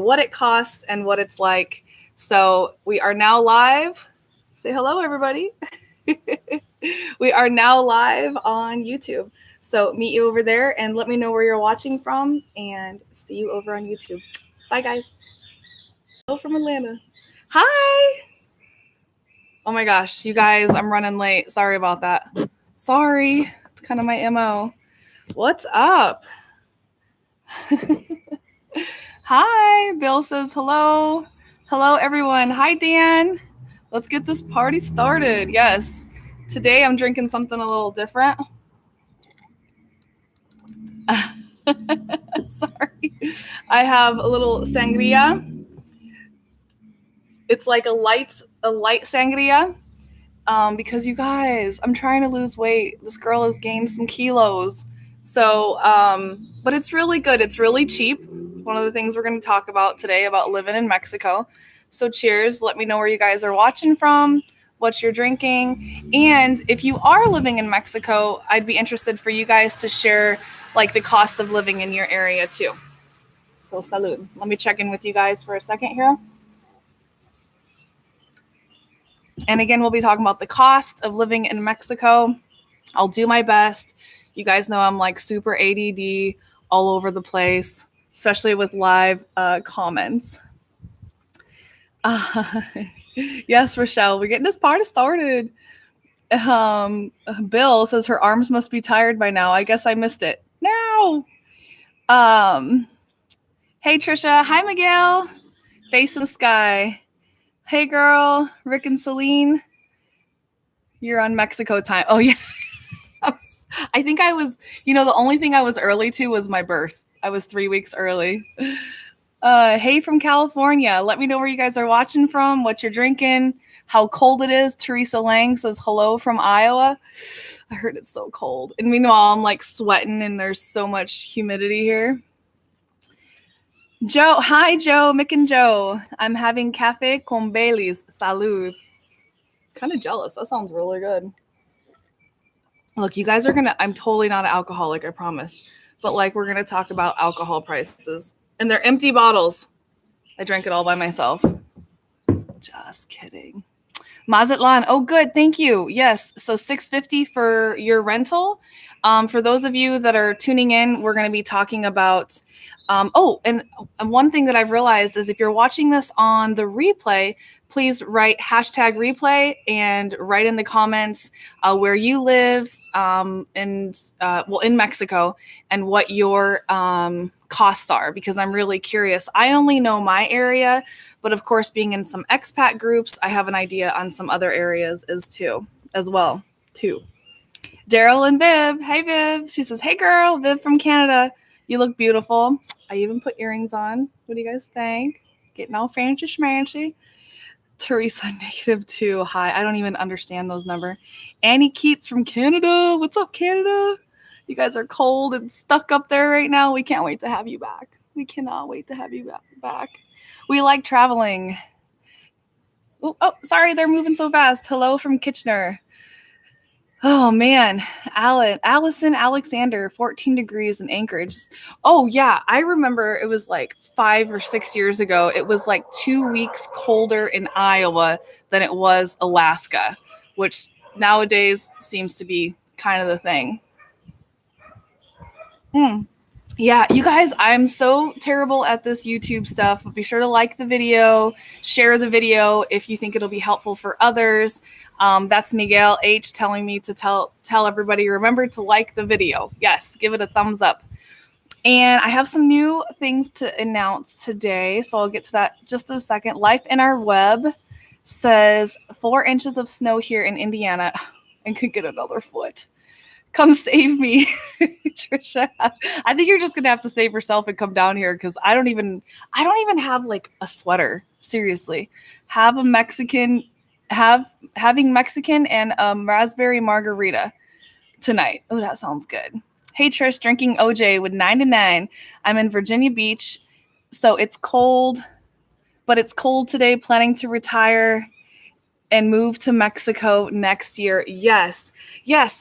what it costs and what it's like. So we are now live. Say hello, everybody. We are now live on YouTube. So meet you over there and let me know where you're watching from, and see you over on YouTube. Bye, guys. Hello from Atlanta. Hi. Oh my gosh, you guys, I'm running late. Sorry about that. Sorry. It's kind of my MO. What's up? Hi, Bill says hello. Hello, everyone. Hi, Dan. Let's get this party started. Yes. Today I'm drinking something a little different. Sorry. I have a little sangria. It's like a light sangria. Because you guys, I'm trying to lose weight. This girl has gained some kilos. So, but it's really good. It's really cheap. One of the things we're going to talk about today about living in Mexico. So cheers. Let me know where you guys are watching from, what you're drinking. And if you are living in Mexico, I'd be interested for you guys to share like the cost of living in your area too. So salud. Let me check in with you guys for a second here. And again, we'll be talking about the cost of living in Mexico. I'll do my best. You guys know I'm like super ADD all over the place, especially with live comments. Yes, Rochelle, we're getting this party started. Bill says her arms must be tired by now. I guess I missed it. No. Hey, Trisha. Hi, Miguel. Face in the sky. Hey, girl. Rick and Celine. You're on Mexico time. Oh, yeah. I think I was, the only thing I was early to was my birth. I was 3 weeks early. Hey, from California. Let me know where you guys are watching from, what you're drinking, how cold it is. Teresa Lang says hello from Iowa. I heard it's so cold. And meanwhile, I'm like sweating and there's so much humidity here. Joe. Hi, Joe. Mick and Joe. I'm having cafe con Baileys. Salud. Kind of jealous. That sounds really good. Look, you guys are I'm totally not an alcoholic, I promise. But like, we're going to talk about alcohol prices. And they're empty bottles. I drank it all by myself. Just kidding. Mazatlan. Oh, good. Thank you. Yes. So $650 for your rental. For those of you that are tuning in, we're going to be talking about, and one thing that I've realized is if you're watching this on the replay, please write #replay and write in the comments where you live in Mexico and what your costs are, because I'm really curious. I only know my area, but of course, being in some expat groups, I have an idea on some other areas as well. Daryl and Viv. Hey, Viv. She says, hey, girl. Viv from Canada. You look beautiful. I even put earrings on. What do you guys think? Getting all fancy schmancy. Teresa, -2. Hi. I don't even understand those numbers. Annie Keats from Canada. What's up, Canada? You guys are cold and stuck up there right now. We can't wait to have you back. We cannot wait to have you back. We like traveling. Oh, sorry. They're moving so fast. Hello from Kitchener. Oh, man. Allison Alexander, 14 degrees in Anchorage. Oh, yeah. I remember it was like 5 or 6 years ago. It was like 2 weeks colder in Iowa than it was Alaska, which nowadays seems to be kind of the thing. Yeah, you guys, I'm so terrible at this YouTube stuff. Be sure to like the video, share the video if you think it'll be helpful for others. That's Miguel H telling me to tell everybody, remember to like the video. Yes, give it a thumbs up. And I have some new things to announce today, so I'll get to that just in a second. Life in Our Web says 4 inches of snow here in Indiana and could get another foot. Come save me, Trisha. I think you're just gonna have to save yourself and come down here, because I don't even have like a sweater. Seriously, having Mexican and raspberry margarita tonight. Oh, that sounds good. Hey, Trish, drinking OJ with 9 to 9. I'm in Virginia Beach, so it's cold, but it's cold today. Planning to retire and move to Mexico next year. Yes.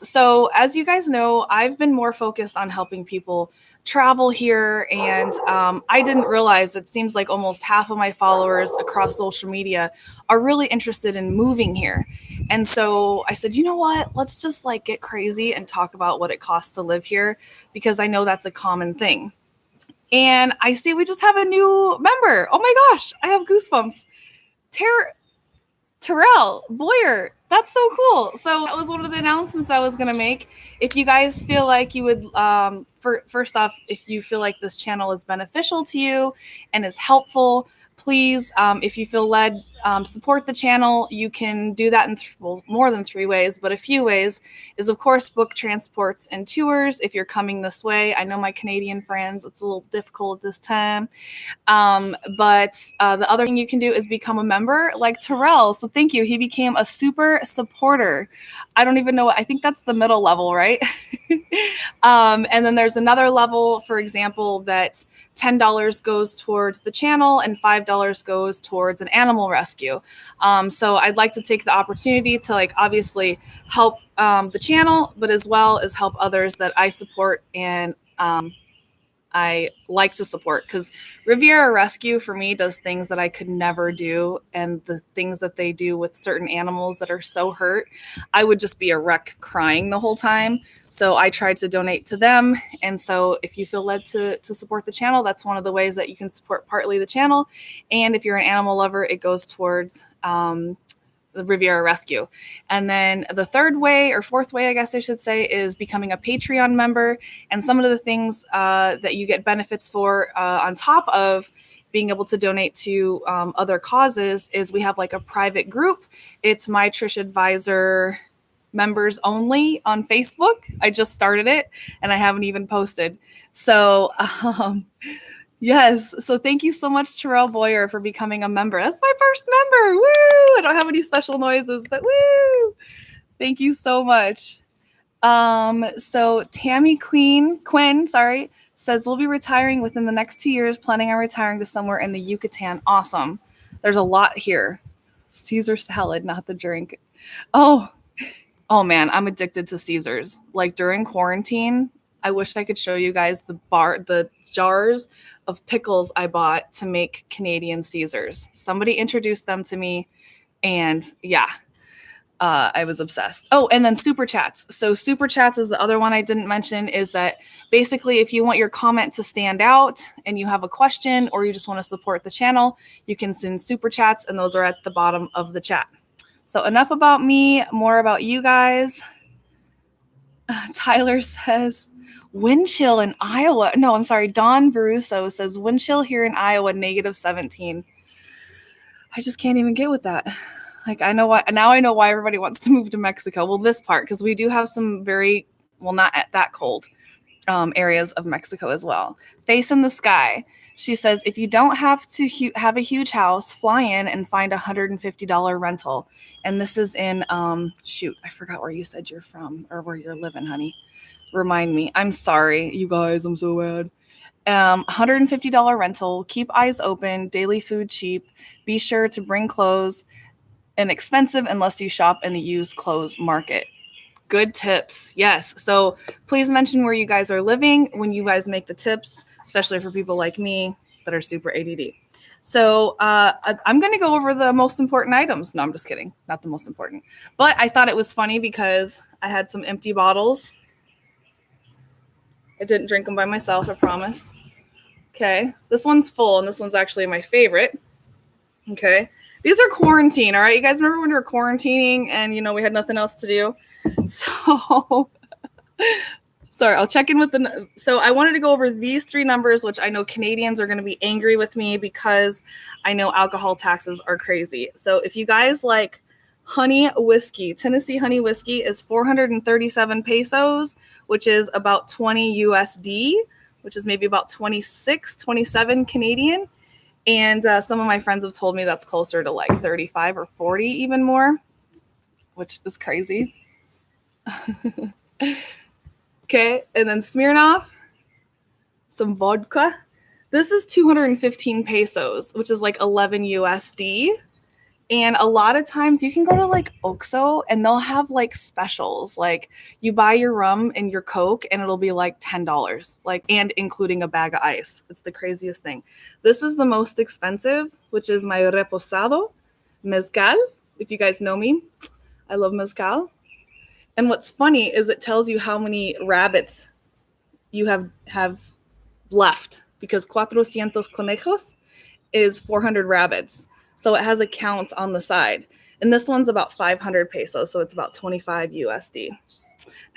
So as you guys know, I've been more focused on helping people travel here, and I didn't realize it seems like almost half of my followers across social media are really interested in moving here. And so I said, you know what, let's just like get crazy and talk about what it costs to live here, because I know that's a common thing. And I see we just have a new member. Oh my gosh, I have goosebumps. Terrell Boyer. That's so cool. So that was one of the announcements I was going to make. If you guys feel like you would, first off, if you feel like this channel is beneficial to you and is helpful, please, if you feel led, support the channel. You can do that in more than 3 ways, but a few ways is, of course, book transports and tours if you're coming this way. I know my Canadian friends, it's a little difficult at this time. But the other thing you can do is become a member like Terrell. So thank you. He became a super supporter. I don't even know. I think that's the middle level, right? And then there's another level, for example, that $10 goes towards the channel and $5 goes towards an animal rescue. So I'd like to take the opportunity to obviously help the channel, but as well as help others that I support and I like to support, because Riviera Rescue for me does things that I could never do. And the things that they do with certain animals that are so hurt, I would just be a wreck crying the whole time. So I tried to donate to them. And so if you feel led to support the channel, that's one of the ways that you can support partly the channel. And if you're an animal lover, it goes towards the Riviera Rescue. And then the third way, or fourth way, I guess I should say, is becoming a Patreon member. And some of the things that you get benefits for on top of being able to donate to other causes is we have like a private group. It's My Trish Advisor members only on Facebook. I just started it and I haven't even posted. So yes. So thank you so much, Terrell Boyer, for becoming a member. That's my first member. Woo! I don't have any special noises, but woo! Thank you so much. So Tammy Quinn, says we'll be retiring within the next 2 years, planning on retiring to somewhere in the Yucatan. Awesome. There's a lot here. Caesar salad, not the drink. Oh man, I'm addicted to Caesars. Like during quarantine, I wish I could show you guys the jars of pickles I bought to make Canadian Caesars. Somebody introduced them to me, and yeah, I was obsessed. Oh, and then super chats. So super chats is the other one I didn't mention, is that basically if you want your comment to stand out and you have a question or you just want to support the channel, you can send super chats, and those are at the bottom of the chat. So enough about me, more about you guys. Tyler says, wind chill in Iowa. No, I'm sorry. Don Baruso says, wind chill here in Iowa, -17. I just can't even get with that. Like, I know why. Now I know why everybody wants to move to Mexico. Well, this part, because we do have some very, well, not at that cold areas of Mexico as well. Face in the sky. She says, if you don't have to have a huge house, fly in and find a $150 rental. And this is in, shoot, I forgot where you said you're from or where you're living, honey. Remind me. I'm sorry, you guys. I'm so bad. $150 rental. Keep eyes open. Daily food cheap. Be sure to bring clothes. Inexpensive unless you shop in the used clothes market. Good tips. Yes. So please mention where you guys are living when you guys make the tips, especially for people like me that are super ADD. So I'm going to go over the most important items. No, I'm just kidding. Not the most important. But I thought it was funny because I had some empty bottles. I didn't drink them by myself, I promise. Okay. This one's full, and this one's actually my favorite. Okay. These are quarantine, all right? You guys remember when we were quarantining and, we had nothing else to do? So, sorry, I'll check in with so I wanted to go over these 3 numbers, which I know Canadians are going to be angry with me because I know alcohol taxes are crazy. So if you guys like honey whiskey, Tennessee honey whiskey is 437 pesos, which is about 20 USD, which is maybe about 26, 27 Canadian. And some of my friends have told me that's closer to like 35 or 40 even more, which is crazy. Okay, and then Smirnoff, some vodka. This is 215 pesos, which is like 11 USD. And a lot of times you can go to like Oxo and they'll have like specials. Like you buy your rum and your Coke and it'll be like $10, like, and including a bag of ice. It's the craziest thing. This is the most expensive, which is my reposado mezcal. If you guys know me, I love mezcal. And what's funny is it tells you how many rabbits you have left, because 400 conejos is 400 rabbits. So it has a count on the side. And this one's about 500 pesos, so it's about 25 USD.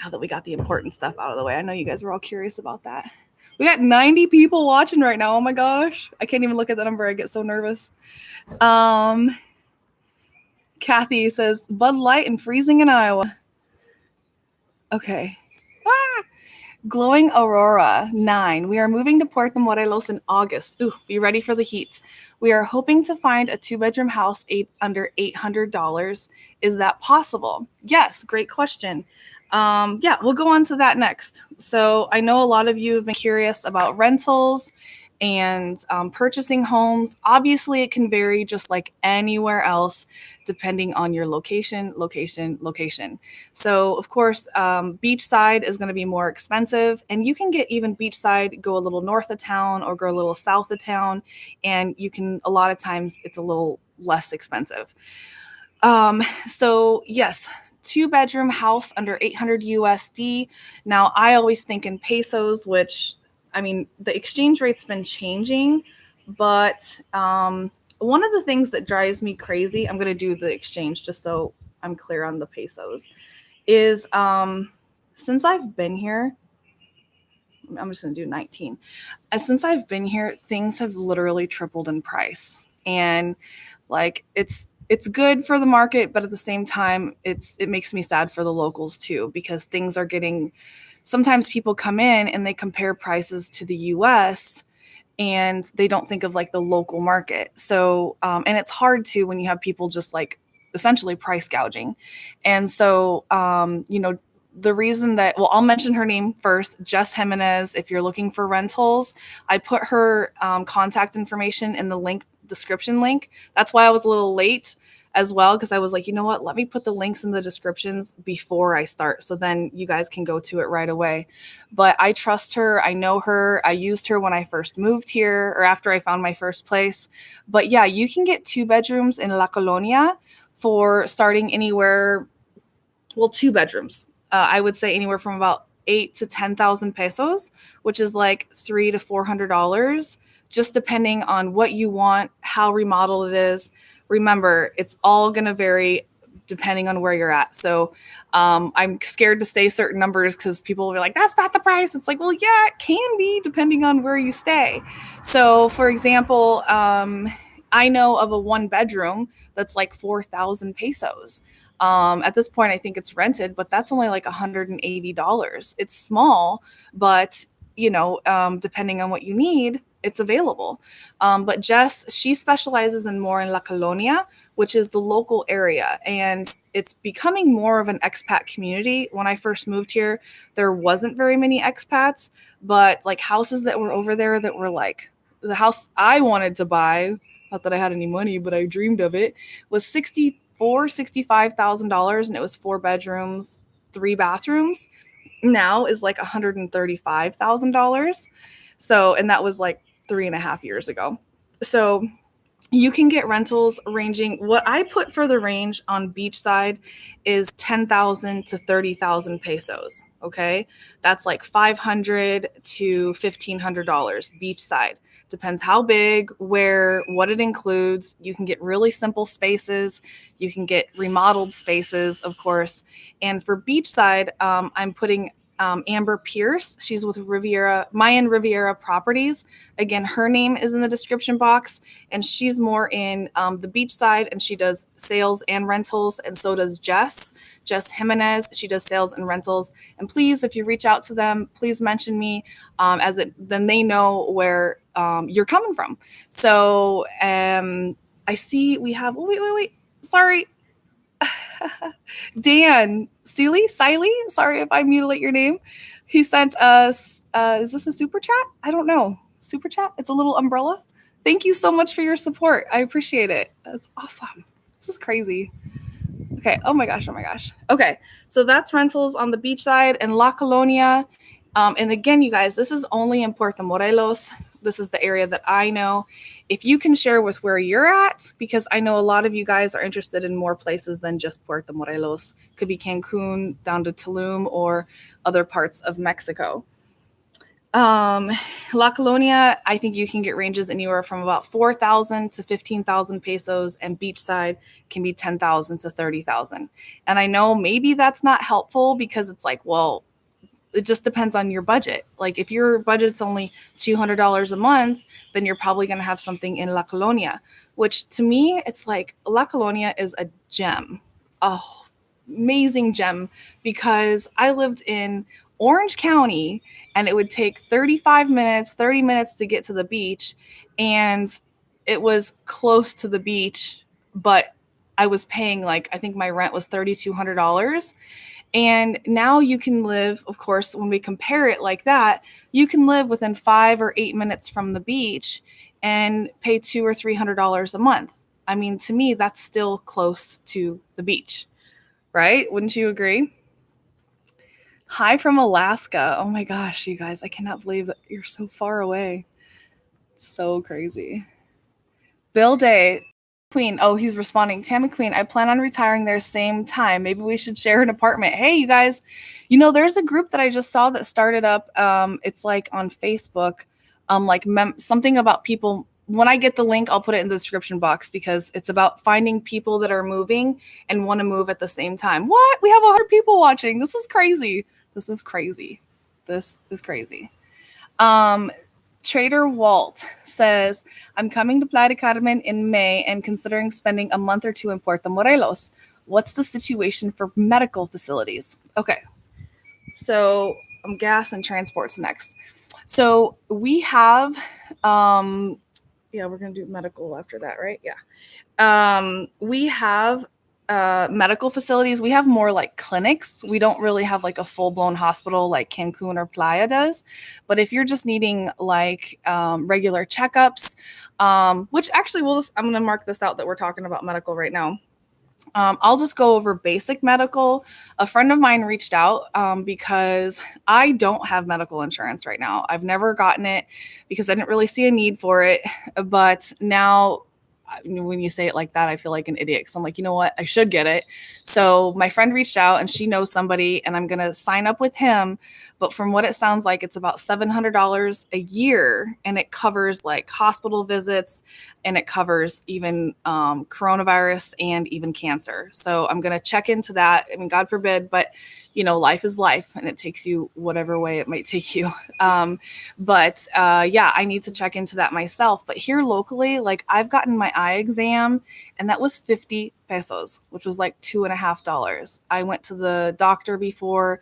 Now that we got the important stuff out of the way, I know you guys were all curious about that. We got 90 people watching right now. Oh my gosh. I can't even look at the number. I get so nervous. Kathy says, Bud Light and freezing in Iowa. Okay. Glowing Aurora 9. We are moving to Puerto Morelos in August. Ooh, be ready for the heat. We are hoping to find a 2-bedroom house under $800. Is that possible? Yes, great question. Yeah, we'll go on to that next. So I know a lot of you have been curious about rentals and purchasing homes. Obviously, it can vary just like anywhere else, depending on your location. So, of course, beachside is going to be more expensive, and you can get even beachside, go a little north of town or go a little south of town, and you can, a lot of times, it's a little less expensive. So, yes. 2-bedroom house under 800 USD. Now, I always think in pesos, which, I mean, the exchange rate's been changing, but one of the things that drives me crazy, I'm going to do the exchange just so I'm clear on the pesos, is since I've been here, I'm just going to do 19. Since I've been here, things have literally tripled in price. And like, it's good for the market, but at the same time, it makes me sad for the locals too, because things are getting, sometimes people come in and they compare prices to the US and they don't think of like the local market. So, and it's hard to when you have people just like essentially price gouging. And so, the reason that, well, I'll mention her name first, Jess Jimenez. If you're looking for rentals, I put her contact information in the description link. That's why I was a little late as well, because I was like, you know what, let me put the links in the descriptions before I start, so then you guys can go to it right away. But I trust her. I know her. I used her when I first moved here, or after I found my first place. But yeah, you can get 2 bedrooms in La Colonia for starting anywhere, well, 2 bedrooms. I would say anywhere from about 8,000 to 10,000 pesos, which is like $300 to $400, just depending on what you want, how remodeled it is. Remember, it's all going to vary depending on where you're at. So I'm scared to say certain numbers because people will be like, that's not the price. It's like, well, yeah, it can be depending on where you stay. So for example, I know of a 1-bedroom that's like 4,000 pesos. At this point, I think it's rented, but that's only like $180. It's small, but depending on what you need, it's available. But Jess, she specializes in more in La Colonia, which is the local area, and it's becoming more of an expat community. When I first moved here, there wasn't very many expats, but like houses that were over there that were like the house I wanted to buy, not that I had any money, but I dreamed of it, was $65,000, and it was 4 bedrooms, 3 bathrooms. Now is like $135,000. So, and that was like 3.5 years ago. So you can get rentals ranging. What I put for the range on beachside is 10,000 to 30,000 pesos. Okay, that's like $500 to $1,500 beachside. Depends how big, where, what it includes. You can get really simple spaces. You can get remodeled spaces, of course. And for beachside, I'm putting Amber Pierce. She's with Mayan Riviera Properties. Again, her name is in the description box, and she's more in the beach side, and she does sales and rentals, and so does Jess Jimenez. She does sales and rentals. And please, if you reach out to them, please mention me, then they know where you're coming from. So I see we have. Wait. Sorry. Dan Seeley, sorry if I mutilate your name. He sent us, is this a super chat? I don't know. Super chat? It's a little umbrella. Thank you so much for your support. I appreciate it. That's awesome. This is crazy. Okay. Oh my gosh. Okay. So that's rentals on the beach side and La Colonia. And again, you guys, this is only in Puerto Morelos. This is the area that I know. If you can share with where you're at, because I know a lot of you guys are interested in more places than just Puerto Morelos. Could be Cancun down to Tulum or other parts of Mexico. La Colonia, I think you can get ranges anywhere from about 4,000 to 15,000 pesos, and beachside can be 10,000 to 30,000. And I know maybe that's not helpful because it's like, well, it just depends on your budget. Like if your budget's only $200 a month, then you're probably going to have something in La Colonia, which to me, it's like La Colonia is a gem. Oh, amazing gem, because I lived in Orange County and it would take 30 minutes to get to the beach. And it was close to the beach, but I was paying I think my rent was $3,200. And now you can live, of course, when we compare it like that, you can live within 5 or 8 minutes from the beach and pay $200 or $300 a month. I mean, to me, that's still close to the beach, right? Wouldn't you agree? Hi from Alaska. Oh my gosh, you guys, I cannot believe that you're so far away. So crazy. Bill Day. Queen. Oh, he's responding. Tammy Queen, I plan on retiring there same time. Maybe we should share an apartment. Hey, you guys, there's a group that I just saw that started up. It's like on Facebook, something about people. When I get the link, I'll put it in the description box because it's about finding people that are moving and want to move at the same time. What? We have 100 people watching. This is crazy. Trader Walt says, I'm coming to Playa del Carmen in May and considering spending a month or two in Puerto Morelos. What's the situation for medical facilities? Okay, so gas and transport's next. So we have, we're going to do medical after that, right? Yeah. We have medical facilities. We have more like clinics. We don't really have like a full-blown hospital like Cancun or Playa does. But if you're just needing regular checkups, which actually I'm going to mark this out that we're talking about medical right now. I'll just go over basic medical. A friend of mine reached out because I don't have medical insurance right now. I've never gotten it because I didn't really see a need for it. But now, when you say it like that, I feel like an idiot because I'm like, you know what? I should get it. So my friend reached out and she knows somebody and I'm going to sign up with him. But from what it sounds like, it's about $700 a year and it covers like hospital visits and it covers even coronavirus and even cancer. So I'm going to check into that. I mean, God forbid, but life is life and it takes you whatever way it might take you. I need to check into that myself. But here locally, I've gotten my eye exam and that was 50 pesos, which was like $2.50. I went to the doctor before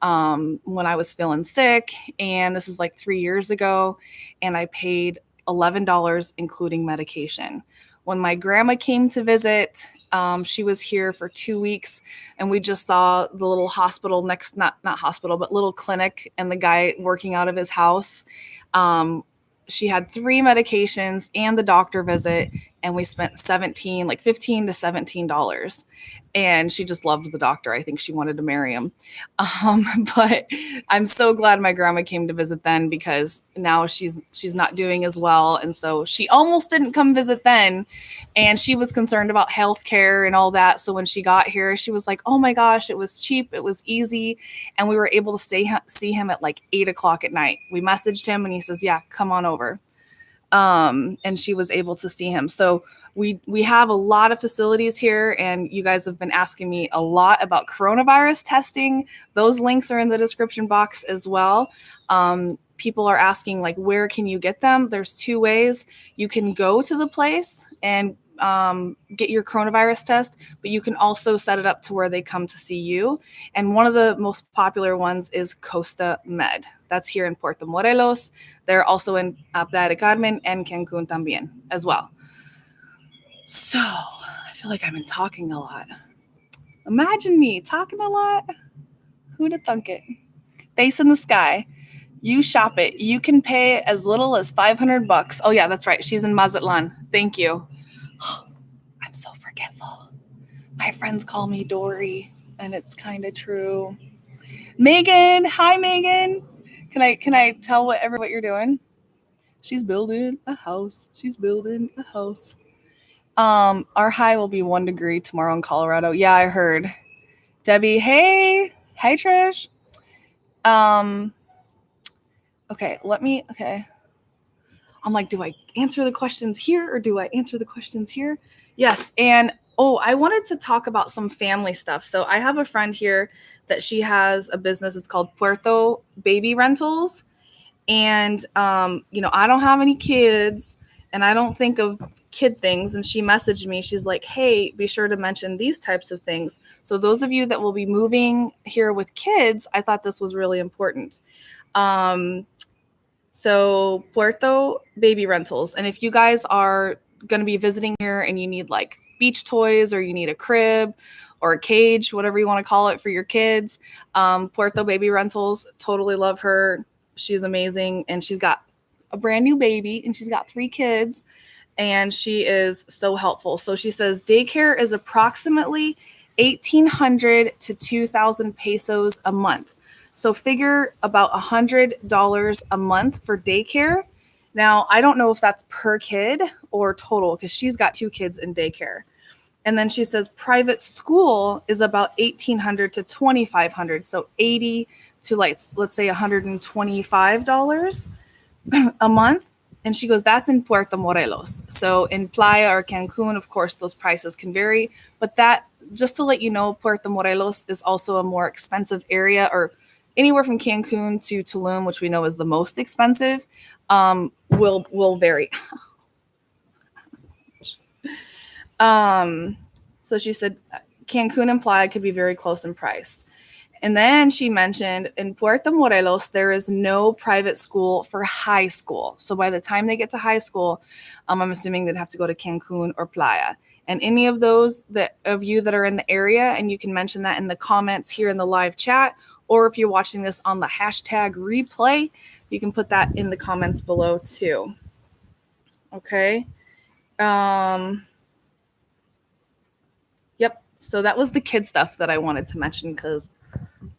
when I was feeling sick, and this is like 3 years ago, and I paid $11 including medication. When my grandma came to visit, she was here for 2 weeks and we just saw the little hospital not hospital, but little clinic and the guy working out of his house. She had 3 medications and the doctor visit and we spent $15 to $17. And she just loved the doctor. I think she wanted to marry him. But I'm so glad my grandma came to visit then because now she's not doing as well. And so she almost didn't come visit then. And she was concerned about healthcare and all that. So when she got here, she was like, oh my gosh, it was cheap. It was easy. And we were able to see him at 8:00 at night. We messaged him and he says, yeah, come on over. And she was able to see him. So we have a lot of facilities here, and you guys have been asking me a lot about coronavirus testing. Those links are in the description box as well. People are asking where can you get them? There's 2 ways. You can go to the place and get your coronavirus test, but you can also set it up to where they come to see you. And one of the most popular ones is Costa Med. That's here in Puerto Morelos. They're also in Playa del Carmen and Cancun también as well. So I feel like I've been talking a lot. Imagine me talking a lot. Who'd have thunk it? Face in the sky. You shop it. You can pay as little as $500. Oh yeah, that's right. She's in Mazatlan. Thank you. I'm I'm so forgetful. My friends call me Dory, and it's kind of true. Megan, hi Megan. Can I tell what you're doing? She's building a house. She's building a house. Our high will be 1 degree tomorrow in Colorado. Yeah, I heard. Debbie, hey Trish. Okay, okay. I'm like, do I answer the questions here or do I answer the questions here? Yes. And I wanted to talk about some family stuff. So I have a friend here that she has a business. It's called Puerto Baby Rentals. And, I don't have any kids and I don't think of kid things. And she messaged me. She's like, hey, be sure to mention these types of things. So those of you that will be moving here with kids, I thought this was really important. So Puerto Baby Rentals. And if you guys are going to be visiting here and you need like beach toys or you need a crib or a cage, whatever you want to call it for your kids, Puerto Baby Rentals, totally love her. She's amazing. And she's got a brand new baby and she's got 3 kids and she is so helpful. So she says daycare is approximately 1,800 to 2,000 pesos a month. So figure about $100 a month for daycare. Now, I don't know if that's per kid or total because she's got 2 kids in daycare. And then she says private school is about 1,800 to 2,500. So 80 to let's say $125 a month. And she goes, that's in Puerto Morelos. So in Playa or Cancun, of course, those prices can vary. But that, just to let you know, Puerto Morelos is also a more expensive area, or anywhere from Cancun to Tulum, which we know is the most expensive, will vary. So she said Cancun and Playa could be very close in price. And then she mentioned in Puerto Morelos, there is no private school for high school. So by the time they get to high school, I'm assuming they'd have to go to Cancun or Playa. And any of those of you that are in the area, and you can mention that in the comments here in the live chat, or if you're watching this on the hashtag replay, you can put that in the comments below too. Okay. Yep. So that was the kid stuff that I wanted to mention because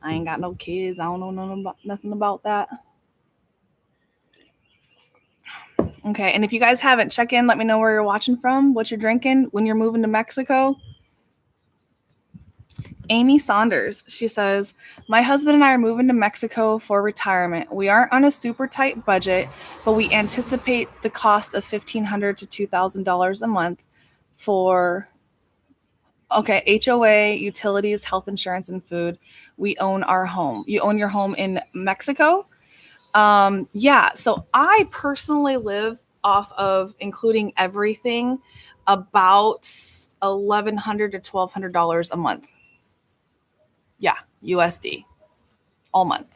I ain't got no kids. I don't know nothing about that. Okay. And if you guys haven't, check in. Let me know where you're watching from, what you're drinking when you're moving to Mexico. Amy Saunders, she says, my husband and I are moving to Mexico for retirement. We aren't on a super tight budget, but we anticipate the cost of $1,500 to $2,000 a month for HOA, utilities, health insurance, and food. We own our home. You own your home in Mexico? Yeah. So I personally live off of, including everything, about $1,100 to $1,200 a month. Yeah, USD, all month.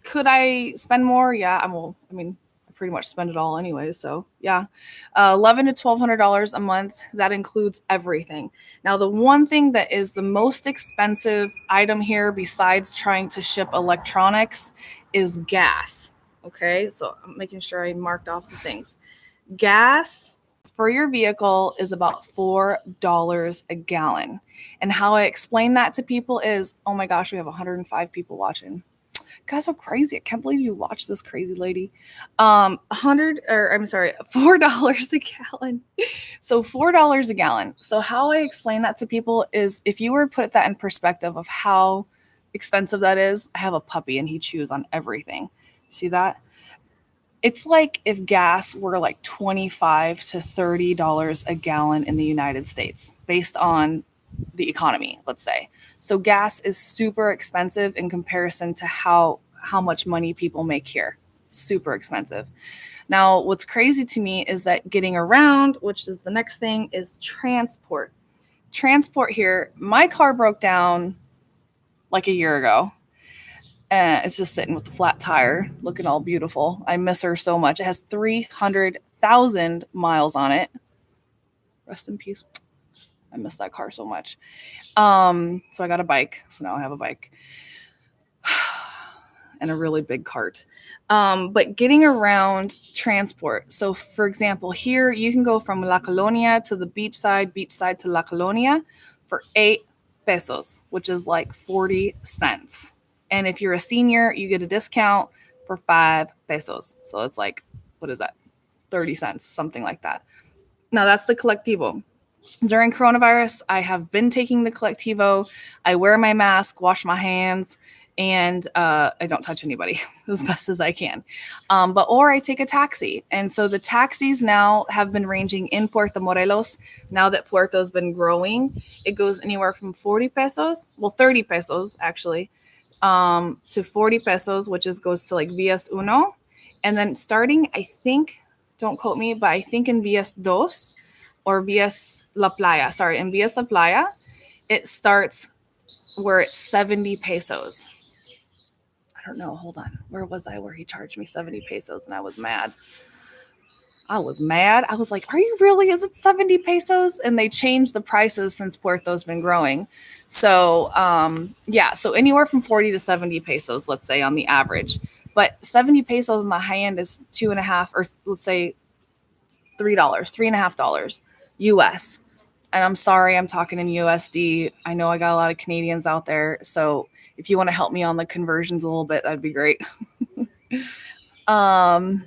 Could I spend more? Yeah, I pretty much spend it all anyway. So yeah, $1,100 to $1,200 a month. That includes everything. Now, the one thing that is the most expensive item here, besides trying to ship electronics, is gas. Okay, so I'm making sure I marked off the things. Gas for your vehicle is about $4 a gallon. And how I explain that to people is, oh my gosh, we have 105 people watching. Guys are crazy. I can't believe you watch this crazy lady. $4 a gallon. So $4 a gallon. So how I explain that to people is, if you were to put that in perspective of how expensive that is, I have a puppy and he chews on everything. See that? It's like if gas were like $25 to $30 a gallon in the United States, based on the economy, let's say. So gas is super expensive in comparison to how much money people make here. Super expensive. Now, what's crazy to me is that getting around, which is the next thing, is transport. Transport here, my car broke down like a year ago. It's just sitting with the flat tire, looking all beautiful. I miss her so much. It has 300,000 miles on it. Rest in peace. I miss that car so much. So I got a bike. So now I have a bike. and a really big cart. But getting around transport. So for example, here you can go from La Colonia to the beach side to La Colonia for 8 pesos, which is like 40 cents. And if you're a senior, you get a discount for 5 pesos. So it's like, what is that? 30 cents, something like that. Now that's the collectivo. During coronavirus, I have been taking the collectivo. I wear my mask, wash my hands, and I don't touch anybody as best as I can. Or I take a taxi. And so the taxis now have been ranging in Puerto Morelos. Now that Puerto's been growing, it goes anywhere from 40 pesos, well, 30 pesos actually, to 40 pesos, which goes to like Vías Uno. And then starting, I think, don't quote me, but I think in Vías Dos or Vías La Playa, in Vías La Playa, it starts where it's 70 pesos. I don't know. Hold on. Where was I where he charged me 70 pesos and I was mad? I was like, are you really? Is it 70 pesos? And they changed the prices since Puerto's been growing. So, yeah. So anywhere from 40 to 70 pesos, let's say on the average. But 70 pesos on the high end is $2.50, or let's say $3, $3.50 US. And I'm sorry, I'm talking in USD. I know I got a lot of Canadians out there. So if you want to help me on the conversions a little bit, that'd be great. So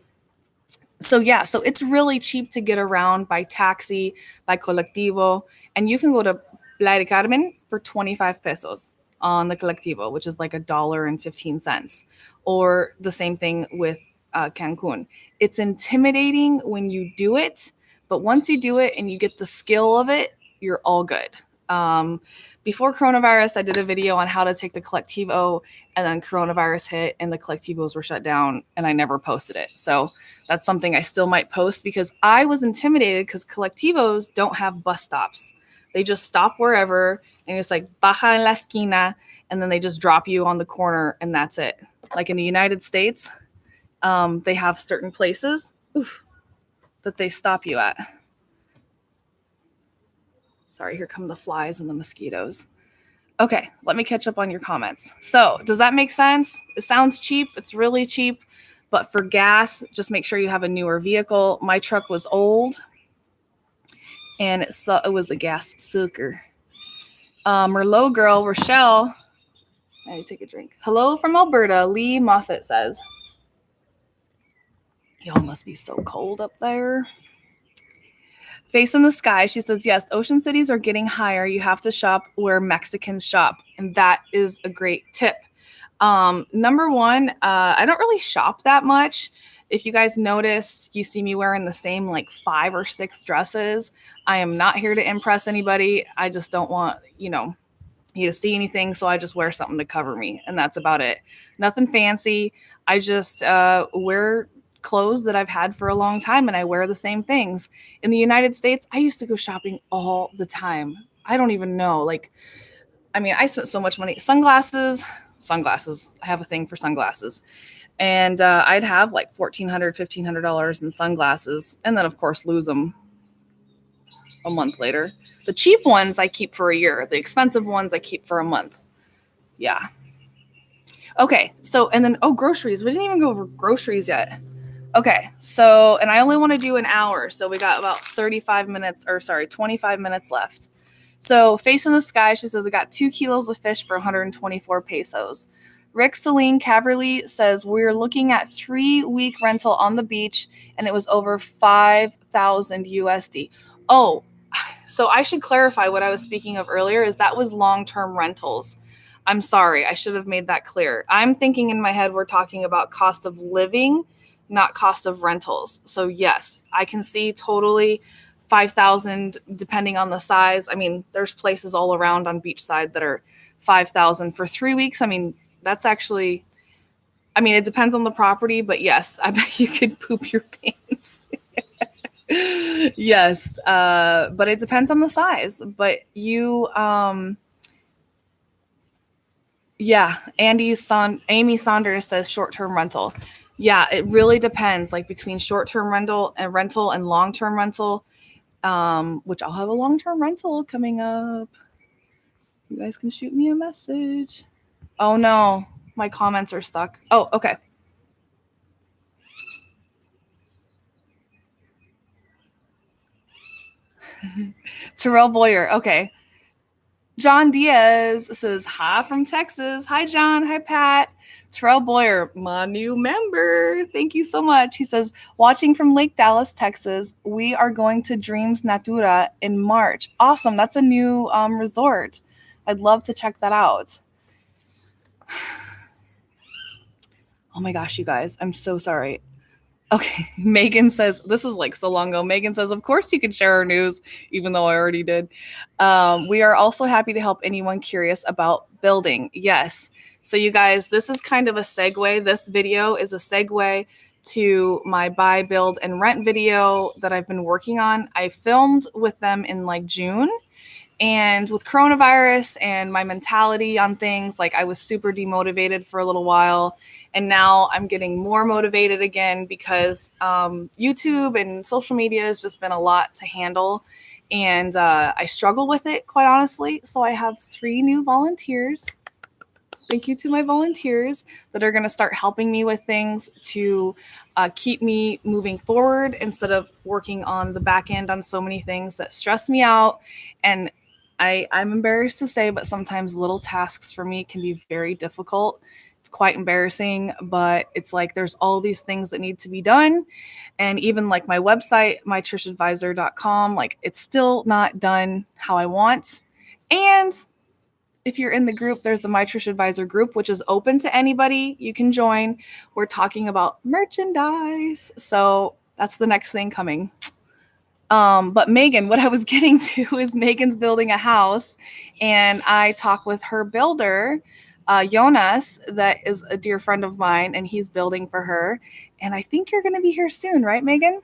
it's really cheap to get around by taxi, by collectivo. And you can go to Playa del Carmen for 25 pesos on the collectivo, which is like $1.15. Or the same thing with Cancun. It's intimidating when you do it, but once you do it and you get the skill of it, you're all good. Before coronavirus, I did a video on how to take the collectivo, and then coronavirus hit and the collectivos were shut down and I never posted it. So that's something I still might post because I was intimidated because collectivos don't have bus stops. They just stop wherever and it's like baja en la esquina, and then they just drop you on the corner and that's it. Like in the United States, they have certain places that they stop you at. Sorry, here come the flies and the mosquitoes. Okay, let me catch up on your comments. So, does that make sense? It sounds cheap. It's really cheap. But for gas, just make sure you have a newer vehicle. My truck was old, and it was a gas sucker. Merlot girl, Rochelle. I need to take a drink. Hello from Alberta, Lee Moffat says. Y'all must be so cold up there. Face in the sky, she says, yes, ocean cities are getting higher. You have to shop where Mexicans shop. And that is a great tip. Number one, I don't really shop that much. If you guys notice, you see me wearing the same like 5 or 6 dresses. I am not here to impress anybody. I just don't want, you to see anything. So I just wear something to cover me. And that's about it. Nothing fancy. I just wear clothes that I've had for a long time and I wear the same things. In the United States, I used to go shopping all the time. I don't even know. I spent so much money. Sunglasses. I have a thing for sunglasses. And I'd have like $1,400, $1,500 in sunglasses. And then of course lose them a month later. The cheap ones I keep for a year. The expensive ones I keep for a month. Yeah. Okay. So, and then, groceries. We didn't even go over groceries yet. Okay, so, and I only want to do an hour, so we got about 25 minutes left. So, face in the sky, she says, I got 2 kilos of fish for 124 pesos. Rick Celine Caverly says, we're looking at 3-week rental on the beach, and it was over 5,000 USD. Oh, so I should clarify what I was speaking of earlier is that was long-term rentals. I'm sorry, I should have made that clear. I'm thinking in my head we're talking about cost of living, not cost of rentals. So yes, I can see totally 5,000 depending on the size. There's places all around on beachside that are 5,000 for 3 weeks. That's actually, it depends on the property, but yes, I bet you could poop your pants. Yes. But it depends on the size, but you, yeah. Amy Saunders says short-term rental. Yeah, it really depends, like between short-term rental and long-term rental, which I'll have a long-term rental coming up. You guys can shoot me a message. Oh, no. My comments are stuck. Oh, okay. Terrell Boyer. Okay. John Diaz says, hi from Texas. Hi, John. Hi, Pat. Terrell Boyer, my new member. Thank you so much. He says, watching from Lake Dallas, Texas. We are going to Dreams Natura in March. Awesome. That's a new resort. I'd love to check that out. Oh my gosh, you guys. I'm so sorry. Okay, Megan says, this is like so long ago. Megan says, of course you can share our news, even though I already did. We are also happy to help anyone curious about building. Yes. So you guys, this is kind of a segue. This video is a segue to my buy, build, and rent video that I've been working on. I filmed with them in like June. And with coronavirus and my mentality on things, like I was super demotivated for a little while. And now I'm getting more motivated again because YouTube and social media has just been a lot to handle. And I struggle with it, quite honestly. So I have 3 new volunteers. Thank you to my volunteers that are going to start helping me with things to keep me moving forward instead of working on the back end on so many things that stress me out. And I'm embarrassed to say, but sometimes little tasks for me can be very difficult. It's quite embarrassing, but it's like there's all these things that need to be done. And even like my website, mytrishadvisor.com, like it's still not done how I want. And if you're in the group, there's a My Trish Advisor group, which is open to anybody. You can join. We're talking about merchandise. So that's the next thing coming. But Megan, what I was getting to is Megan's building a house, and I talk with her builder, Jonas, that is a dear friend of mine, and he's building for her. And I think you're going to be here soon, right, Megan?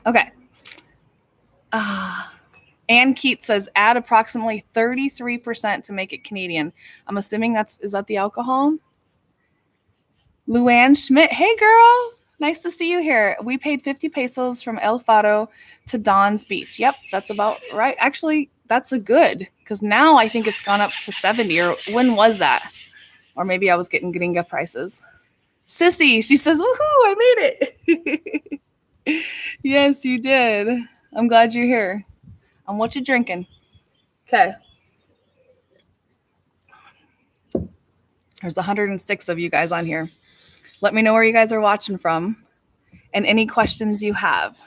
Okay. Ann Keat says, add approximately 33% to make it Canadian. I'm assuming is that the alcohol? Luann Schmidt, hey girl. Nice to see you here. We paid 50 pesos from El Faro to Don's Beach. Yep, that's about right. Actually, that's a good, because now I think it's gone up to 70. Or when was that? Or maybe I was getting gringa prices. Sissy, she says, woohoo, I made it. Yes, you did. I'm glad you're here. And what you drinking? Okay. There's 106 of you guys on here. Let me know where you guys are watching from and any questions you have.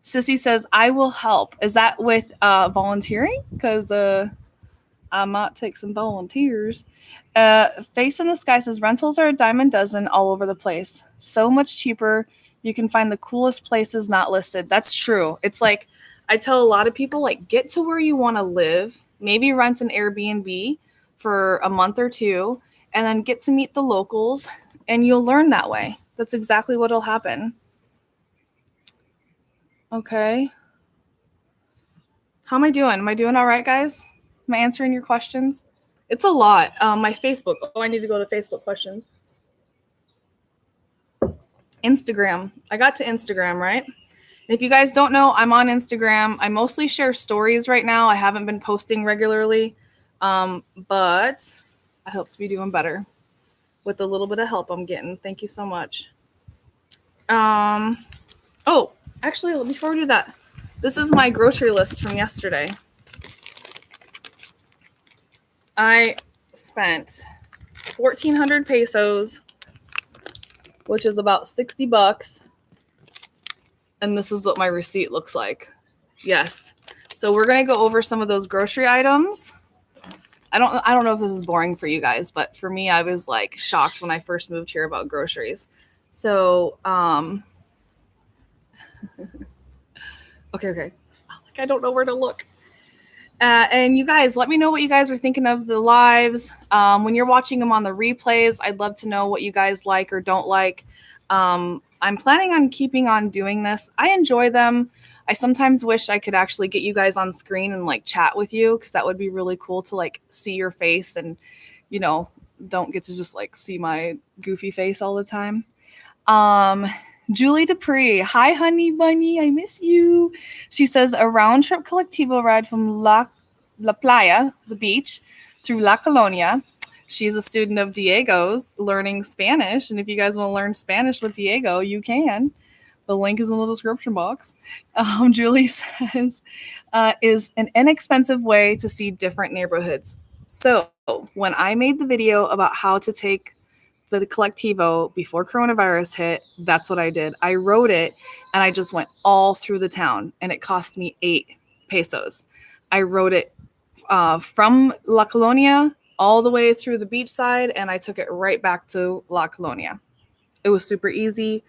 Sissy says, I will help. Is that with volunteering? Because I might take some volunteers. Face in the Sky says, rentals are a dime a dozen all over the place. So much cheaper. You can find the coolest places not listed. That's true. It's like, I tell a lot of people, like, get to where you want to live. Maybe rent an Airbnb for a month or 2, and then get to meet the locals. And you'll learn that way. That's exactly what will happen. Okay. How am I doing? Am I doing all right, guys? Am I answering your questions? It's a lot. My Facebook. Oh, I need to go to Facebook questions. Instagram. I got to Instagram, right? And if you guys don't know, I'm on Instagram. I mostly share stories right now. I haven't been posting regularly, but I hope to be doing better with a little bit of help I'm getting. Thank you so much. Oh, actually, before we do that, this is my grocery list from yesterday. I spent 1,400 pesos, which is about $60. And this is what my receipt looks like. Yes. So we're going to go over some of those grocery items. I don't know if this is boring for you guys, but for me, I was like shocked when I first moved here about groceries. So, okay. Like, I don't know where to look. And you guys, let me know what you guys are thinking of the lives. When you're watching them on the replays, I'd love to know what you guys like or don't like. I'm planning on keeping on doing this. I enjoy them. I sometimes wish I could actually get you guys on screen and like chat with you, because that would be really cool to like see your face and, you know, don't get to just like see my goofy face all the time. Julie Dupree, hi honey bunny, I miss you. She says a round trip collectivo ride from La Playa, the beach, through La Colonia. She's a student of Diego's learning Spanish. And if you guys want to learn Spanish with Diego, you can. The link is in the description box. Julie says, is an inexpensive way to see different neighborhoods. So when I made the video about how to take the collectivo before coronavirus hit, that's what I did. I wrote it and I just went all through the town and it cost me 8 pesos. I wrote it from La Colonia all the way through the beach side and I took it right back to La Colonia. It was super easy.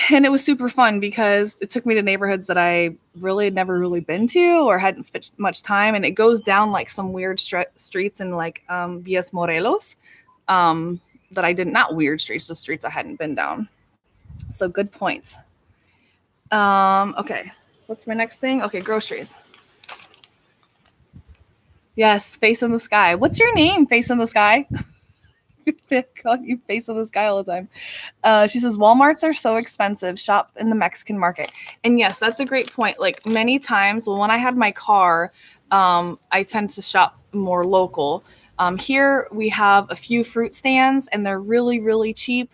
And it was super fun because it took me to neighborhoods that I really had never really been to or hadn't spent much time. And it goes down like some weird streets in like Villas Morelos that I didn't, not weird streets, just streets I hadn't been down. So good point. Okay, what's my next thing? Okay, groceries. Yes, Face in the Sky. What's your name, Face in the Sky? Call you Face in the Sky all the time. She says, Walmarts are so expensive. Shop in the Mexican market. And yes, that's a great point. Like many times, well, when I had my car, I tend to shop more local. Here we have a few fruit stands and they're really, really cheap.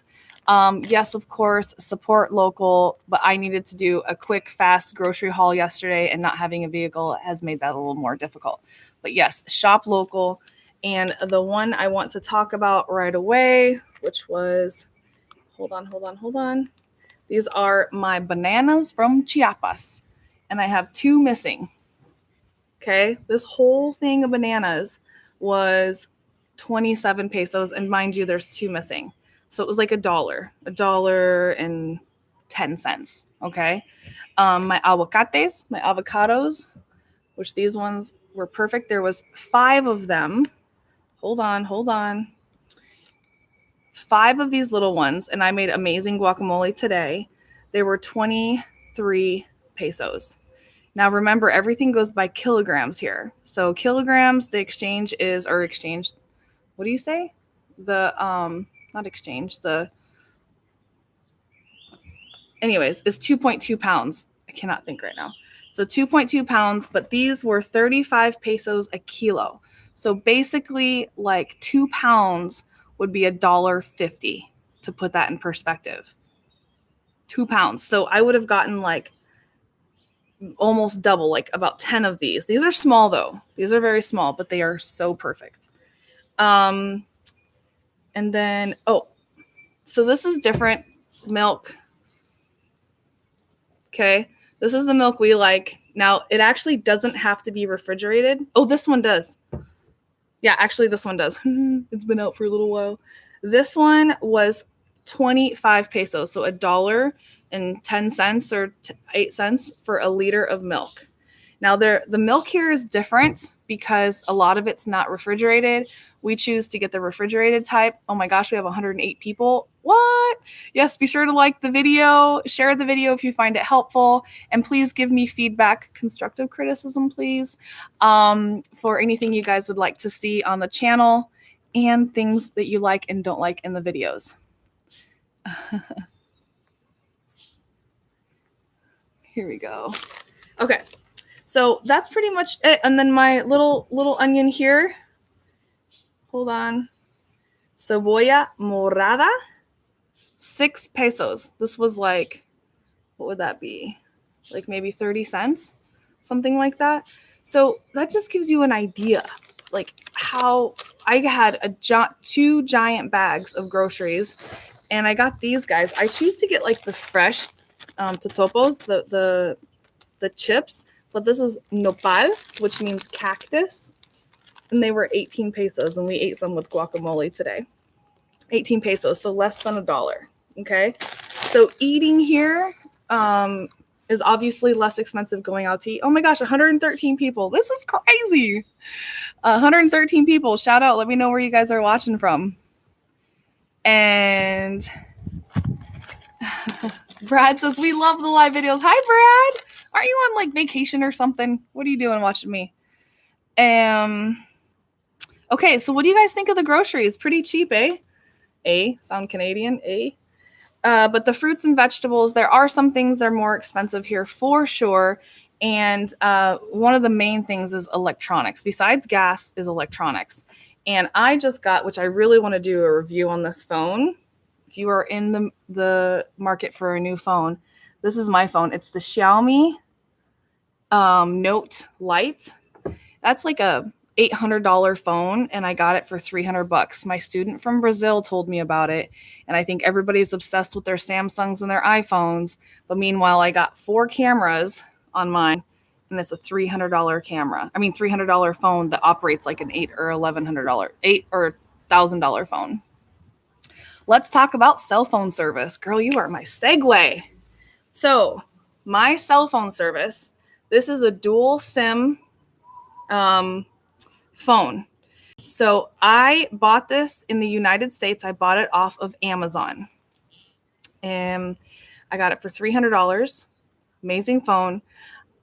Yes, of course, support local, but I needed to do a quick, fast grocery haul yesterday and not having a vehicle has made that a little more difficult. But yes, shop local. And the one I want to talk about right away, which was, hold on. These are my bananas from Chiapas. And I have 2 missing. Okay, this whole thing of bananas was 27 pesos. And mind you, there's 2 missing. So it was like $1.10. Okay. My avocados, which these ones were perfect. There was 5 of them. Hold on. 5 of these little ones, and I made amazing guacamole today. They were 23 pesos. Now remember, everything goes by kilograms here. So kilograms, the exchange is, or exchange, what do you say? Anyways, is 2.2 pounds. I cannot think right now. So 2.2 pounds, but these were 35 pesos a kilo. So basically like 2 pounds would be $1.50 to put that in perspective. 2 pounds. So I would have gotten like almost double, like about 10 of these. These are small though. These are very small, but they are so perfect. And then, so this is different milk. Okay. This is the milk we like. Now, it actually doesn't have to be refrigerated. Oh, this one does. Yeah, actually, this one does. It's been out for a little while. This one was 25 pesos, so $1.10 or 8 cents for a liter of milk. Now, the milk here is different because a lot of it's not refrigerated. We choose to get the refrigerated type. Oh my gosh, we have 108 people. What? Yes, be sure to like the video, share the video if you find it helpful, and please give me feedback, constructive criticism, please, for anything you guys would like to see on the channel and things that you like and don't like in the videos. Here we go. Okay. So that's pretty much it. And then my little onion here. Hold on. Cebolla morada, 6 pesos. This was like, what would that be? Like maybe 30 cents, something like that. So that just gives you an idea, like how I had 2 giant bags of groceries, and I got these guys. I choose to get like the fresh totopos, the chips. But this is nopal, which means cactus. And they were 18 pesos. And we ate some with guacamole today. 18 pesos, so less than $1. Okay. So eating here is obviously less expensive going out to eat. Oh my gosh, 113 people. This is crazy. 113 people. Shout out. Let me know where you guys are watching from. And Brad says, we love the live videos. Hi, Brad. Aren't you on like vacation or something? What are you doing watching me? Okay, so what do you guys think of the groceries? Pretty cheap, eh? Sound Canadian, eh? But the fruits and vegetables, there are some things that are more expensive here for sure. And one of the main things is electronics. Besides gas is electronics. And I just got, which I really want to do a review on this phone. If you are in the market for a new phone, this is my phone. It's the Xiaomi Note Lite. That's like a $800 phone, and I got it for $300. My student from Brazil told me about it, and I think everybody's obsessed with their Samsungs and their iPhones. But meanwhile, I got 4 cameras on mine, and it's a $300 camera. I mean, $300 phone that operates like an $8 or $1,100, $8 or $1,000 phone. Let's talk about cell phone service. Girl, you are my segue. So, my cell phone service. This is a dual SIM phone. So I bought this in the United States. I bought it off of Amazon. And I got it for $300. Amazing phone.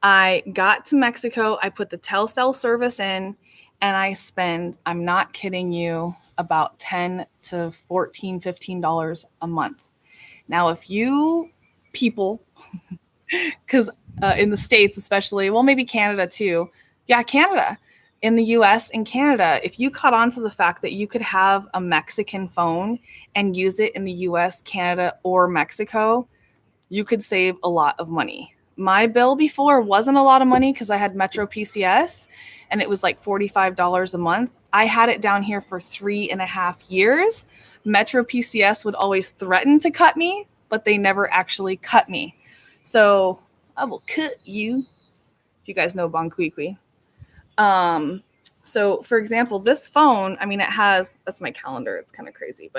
I got to Mexico. I put the Telcel service in, and I spend, I'm not kidding you, about $10 to $14, $15 a month. Now, if you people, because in the States especially, well, maybe Canada too. Yeah, Canada. In the US and Canada, if you caught on to the fact that you could have a Mexican phone and use it in the US, Canada, or Mexico, you could save a lot of money. My bill before wasn't a lot of money because I had Metro PCS and it was like $45 a month. I had it down here for 3.5 years. Metro PCS would always threaten to cut me, but they never actually cut me. So I will cut you. If you guys know Bonquiqui. So for example, this phone, I mean, it has, that's my calendar. It's kind of crazy,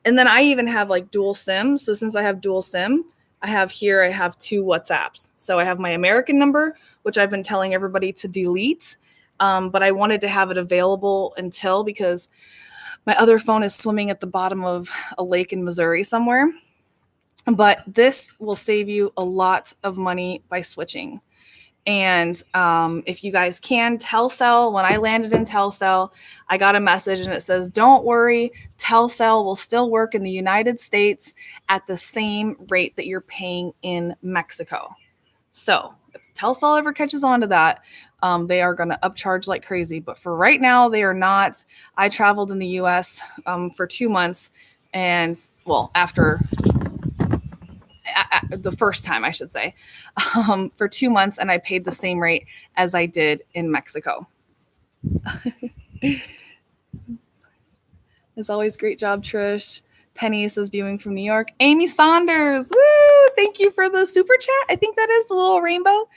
and then I even have like dual SIM. So since I have dual SIM, I have 2 WhatsApps. So I have my American number, which I've been telling everybody to delete. But I wanted to have it available because my other phone is swimming at the bottom of a lake in Missouri somewhere. But this will save you a lot of money by switching. And if you guys can, Telcel, when I landed in Telcel, I got a message and it says, don't worry, Telcel will still work in the United States at the same rate that you're paying in Mexico. So if Telcel ever catches on to that, they are going to upcharge like crazy. But for right now, they are not. I traveled in the US for 2 months and, well, after the first time, I should say, for 2 months, and I paid the same rate as I did in Mexico. As always, great job, Trish. Penny says viewing from New York. Amy Saunders, woo! Thank you for the super chat. I think that is the little rainbow.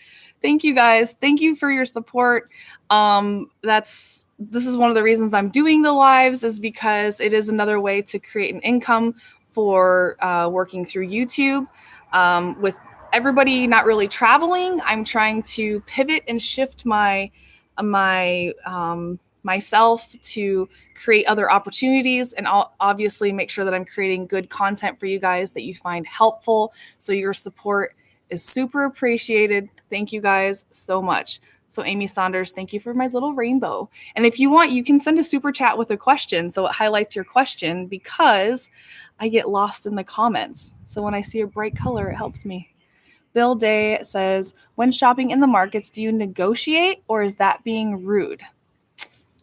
Thank you guys. Thank you for your support. This is one of the reasons I'm doing the lives, is because it is another way to create an income for working through YouTube. With everybody not really traveling, I'm trying to pivot and shift myself to create other opportunities, and I'll obviously make sure that I'm creating good content for you guys that you find helpful. So your support is super appreciated. Thank you guys so much. So Amy Saunders, thank you for my little rainbow. And if you want, you can send a super chat with a question, so it highlights your question, because I get lost in the comments. So when I see a bright color, it helps me. Bill Day says, when shopping in the markets, do you negotiate, or is that being rude?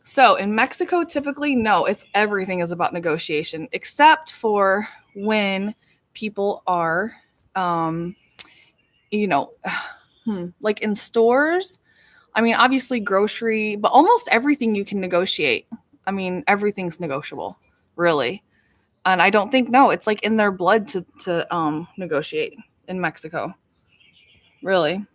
So in Mexico, typically, no, everything is about negotiation, except for when people are, like in stores. I mean, obviously grocery, but almost everything you can negotiate. I mean, everything's negotiable, really. And I don't think, no, it's like in their blood to negotiate in Mexico. Really.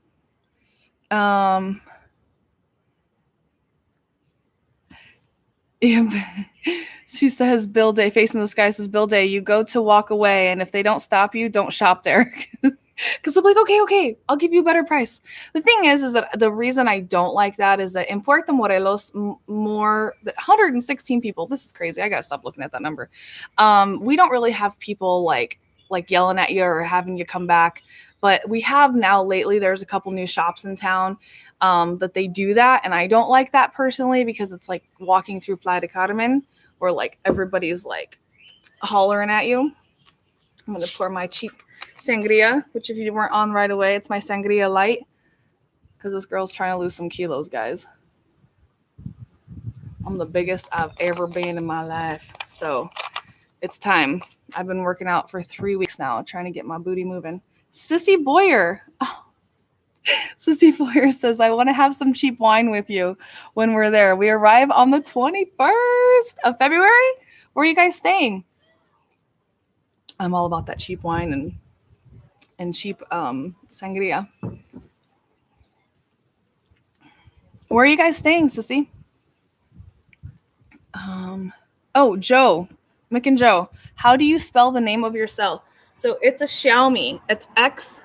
She says, Bill Day, facing the sky, says, Bill Day, you go to walk away, and if they don't stop you, don't shop there. Because I'm like, okay, I'll give you a better price. The thing is that the reason I don't like that is that in Puerto Morelos, more than 116 people, this is crazy. I got to stop looking at that number. We don't really have people like yelling at you or having you come back. But we have now lately, there's a couple new shops in town that they do that. And I don't like that personally, because it's like walking through Playa de Carmen where like everybody's like hollering at you. I'm going to pour my cheap sangria, which if you weren't on right away, it's my sangria light, because this girl's trying to lose some kilos, guys. I'm I'm the biggest I've ever been in my life. So it's time. I've been working out for 3 weeks now, trying to get my booty moving. Sissy Boyer. Oh. Sissy Boyer says, I want to have some cheap wine with you when we're there. We arrive on the 21st of February. Where are you guys staying? I'm all about that cheap wine and cheap sangria. Where are you guys staying, Sissy? Oh, Joe. Mick and Joe. How do you spell the name of your cell? So it's a Xiaomi. It's Xiaomi.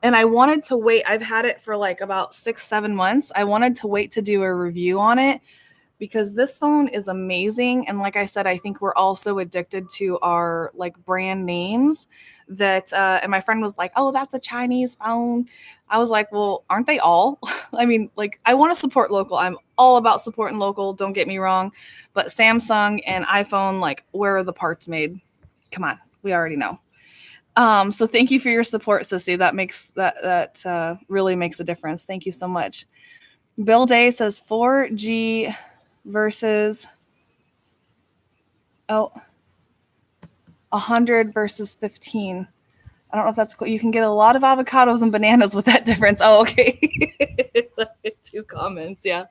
And I wanted to wait. I've had it for like about 6-7 months. I wanted to wait to do a review on it because this phone is amazing. And like I said, I think we're also addicted to our like brand names that, and my friend was like, oh, that's a Chinese phone. I was like, well, aren't they all? I mean, like, I want to support local. I'm all about supporting local. Don't get me wrong. But Samsung and iPhone, like, where are the parts made? Come on. We already know. So thank you for your support, Sissy. That really makes a difference. Thank you so much. Bill Day says 4G versus 100 versus 15. I don't know if that's cool. You can get a lot of avocados and bananas with that difference. Oh, okay. 2 comments, yeah.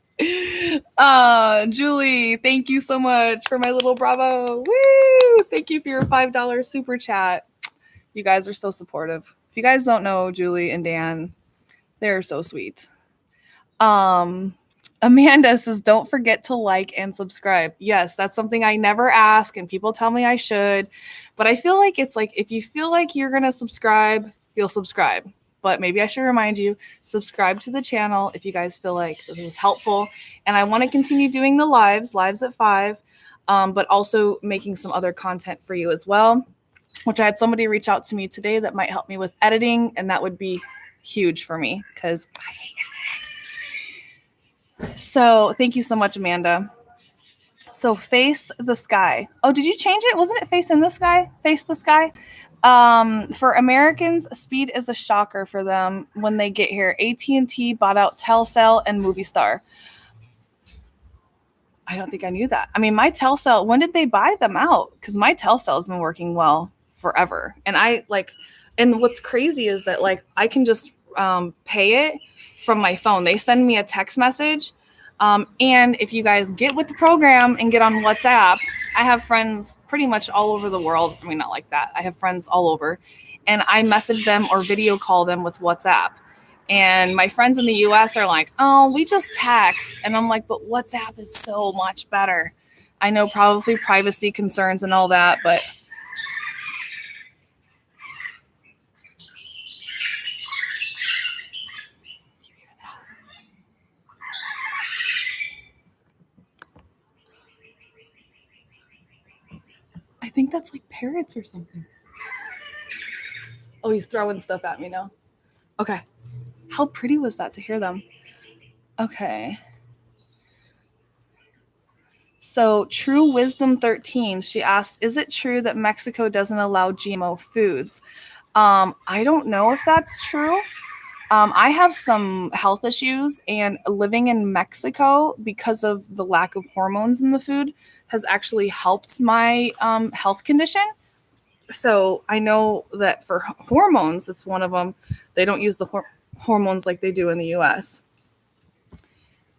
Julie, thank you so much for my little bravo. Woo! Thank you for your $5 super chat. You guys are so supportive. If you guys don't know Julie and Dan, they're so sweet. Amanda says, don't forget to like and subscribe. Yes, that's something I never ask, and people tell me I should. But I feel like it's like, if you feel like you're going to subscribe, you'll subscribe. But maybe I should remind you, subscribe to the channel if you guys feel like this is helpful. And I want to continue doing the lives at 5, but also making some other content for you as well, which I had somebody reach out to me today that might help me with editing, and that would be huge for me because I hate it. So thank you so much, Amanda. So face the sky. Oh, did you change it? Wasn't it face in the sky? Face the sky. For Americans, speed is a shocker for them when they get here. AT&T bought out Telcel and Movistar. I don't think I knew that. I mean, my Telcel, when did they buy them out? Because my Telcel has been working well forever. And and what's crazy is that like I can just pay it from my phone. They send me a text message. And if you guys get with the program and get on WhatsApp, I have friends pretty much all over the world. I mean, not like that. I have friends all over, and I message them or video call them with WhatsApp. And my friends in the US are like, oh, we just text. And I'm like, but WhatsApp is so much better. I know probably privacy concerns and all that, but I think that's like parrots or something. Oh, he's throwing stuff at me now. Okay. How pretty was that to hear them? Okay. So True Wisdom 13, she asked, is it true that Mexico doesn't allow GMO foods? I don't know if that's true. I have some health issues, and living in Mexico because of the lack of hormones in the food has actually helped my health condition. So I know that for hormones, that's one of them. They don't use the hormones like they do in the US.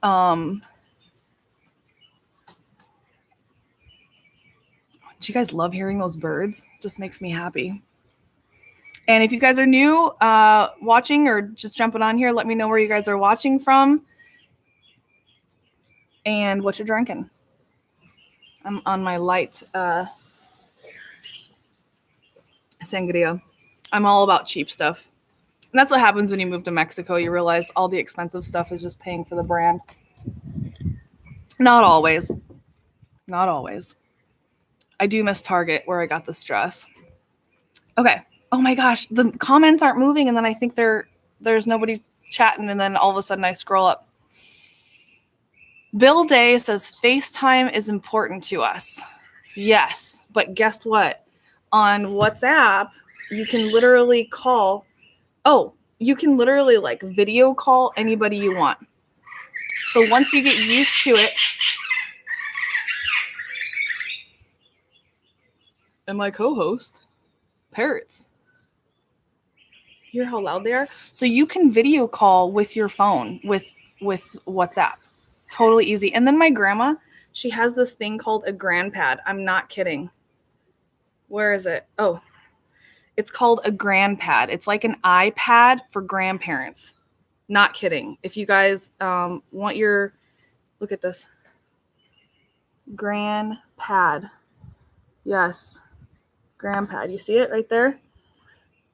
Do you guys love hearing those birds? Just makes me happy. And if you guys are new watching or just jumping on here, let me know where you guys are watching from and what you're drinking. I'm on my light sangria. I'm all about cheap stuff. And that's what happens when you move to Mexico. You realize all the expensive stuff is just paying for the brand. Not always. Not always. I do miss Target where I got this dress. Okay. Oh my gosh. The comments aren't moving, and then I think there's nobody chatting, and then all of a sudden I scroll up. Bill Day says FaceTime is important to us. Yes. But guess what? On WhatsApp, you can literally call. Oh, you can literally like video call anybody you want. So once you get used to it, and my co-host, parrots. Hear how loud they are? So you can video call with your phone with WhatsApp. Totally easy. And then my grandma, she has this thing called a grandpad. I'm not kidding. Where is it? Oh, it's called a grandpad. It's like an iPad for grandparents. Not kidding. If you guys want your, look at this. Grandpad. Yes. Grandpad. You see it right there?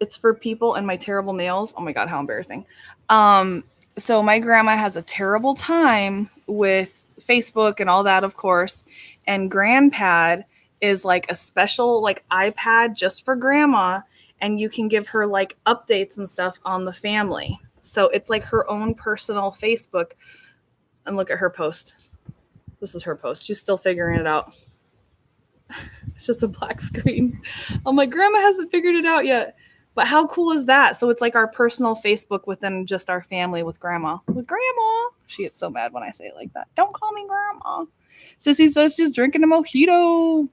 It's for people and my terrible nails. Oh my God, how embarrassing. So my grandma has a terrible time with Facebook and all that, of course. And Grandpad is like a special like iPad just for grandma. And you can give her like updates and stuff on the family. So it's like her own personal Facebook. And look at her post. This is her post. She's still figuring it out. It's just a black screen. I'm like, grandma hasn't figured it out yet. But how cool is that? So it's like our personal Facebook within just our family with grandma. With grandma. She gets so mad when I say it like that. Don't call me grandma. Sissy says just drinking a mojito.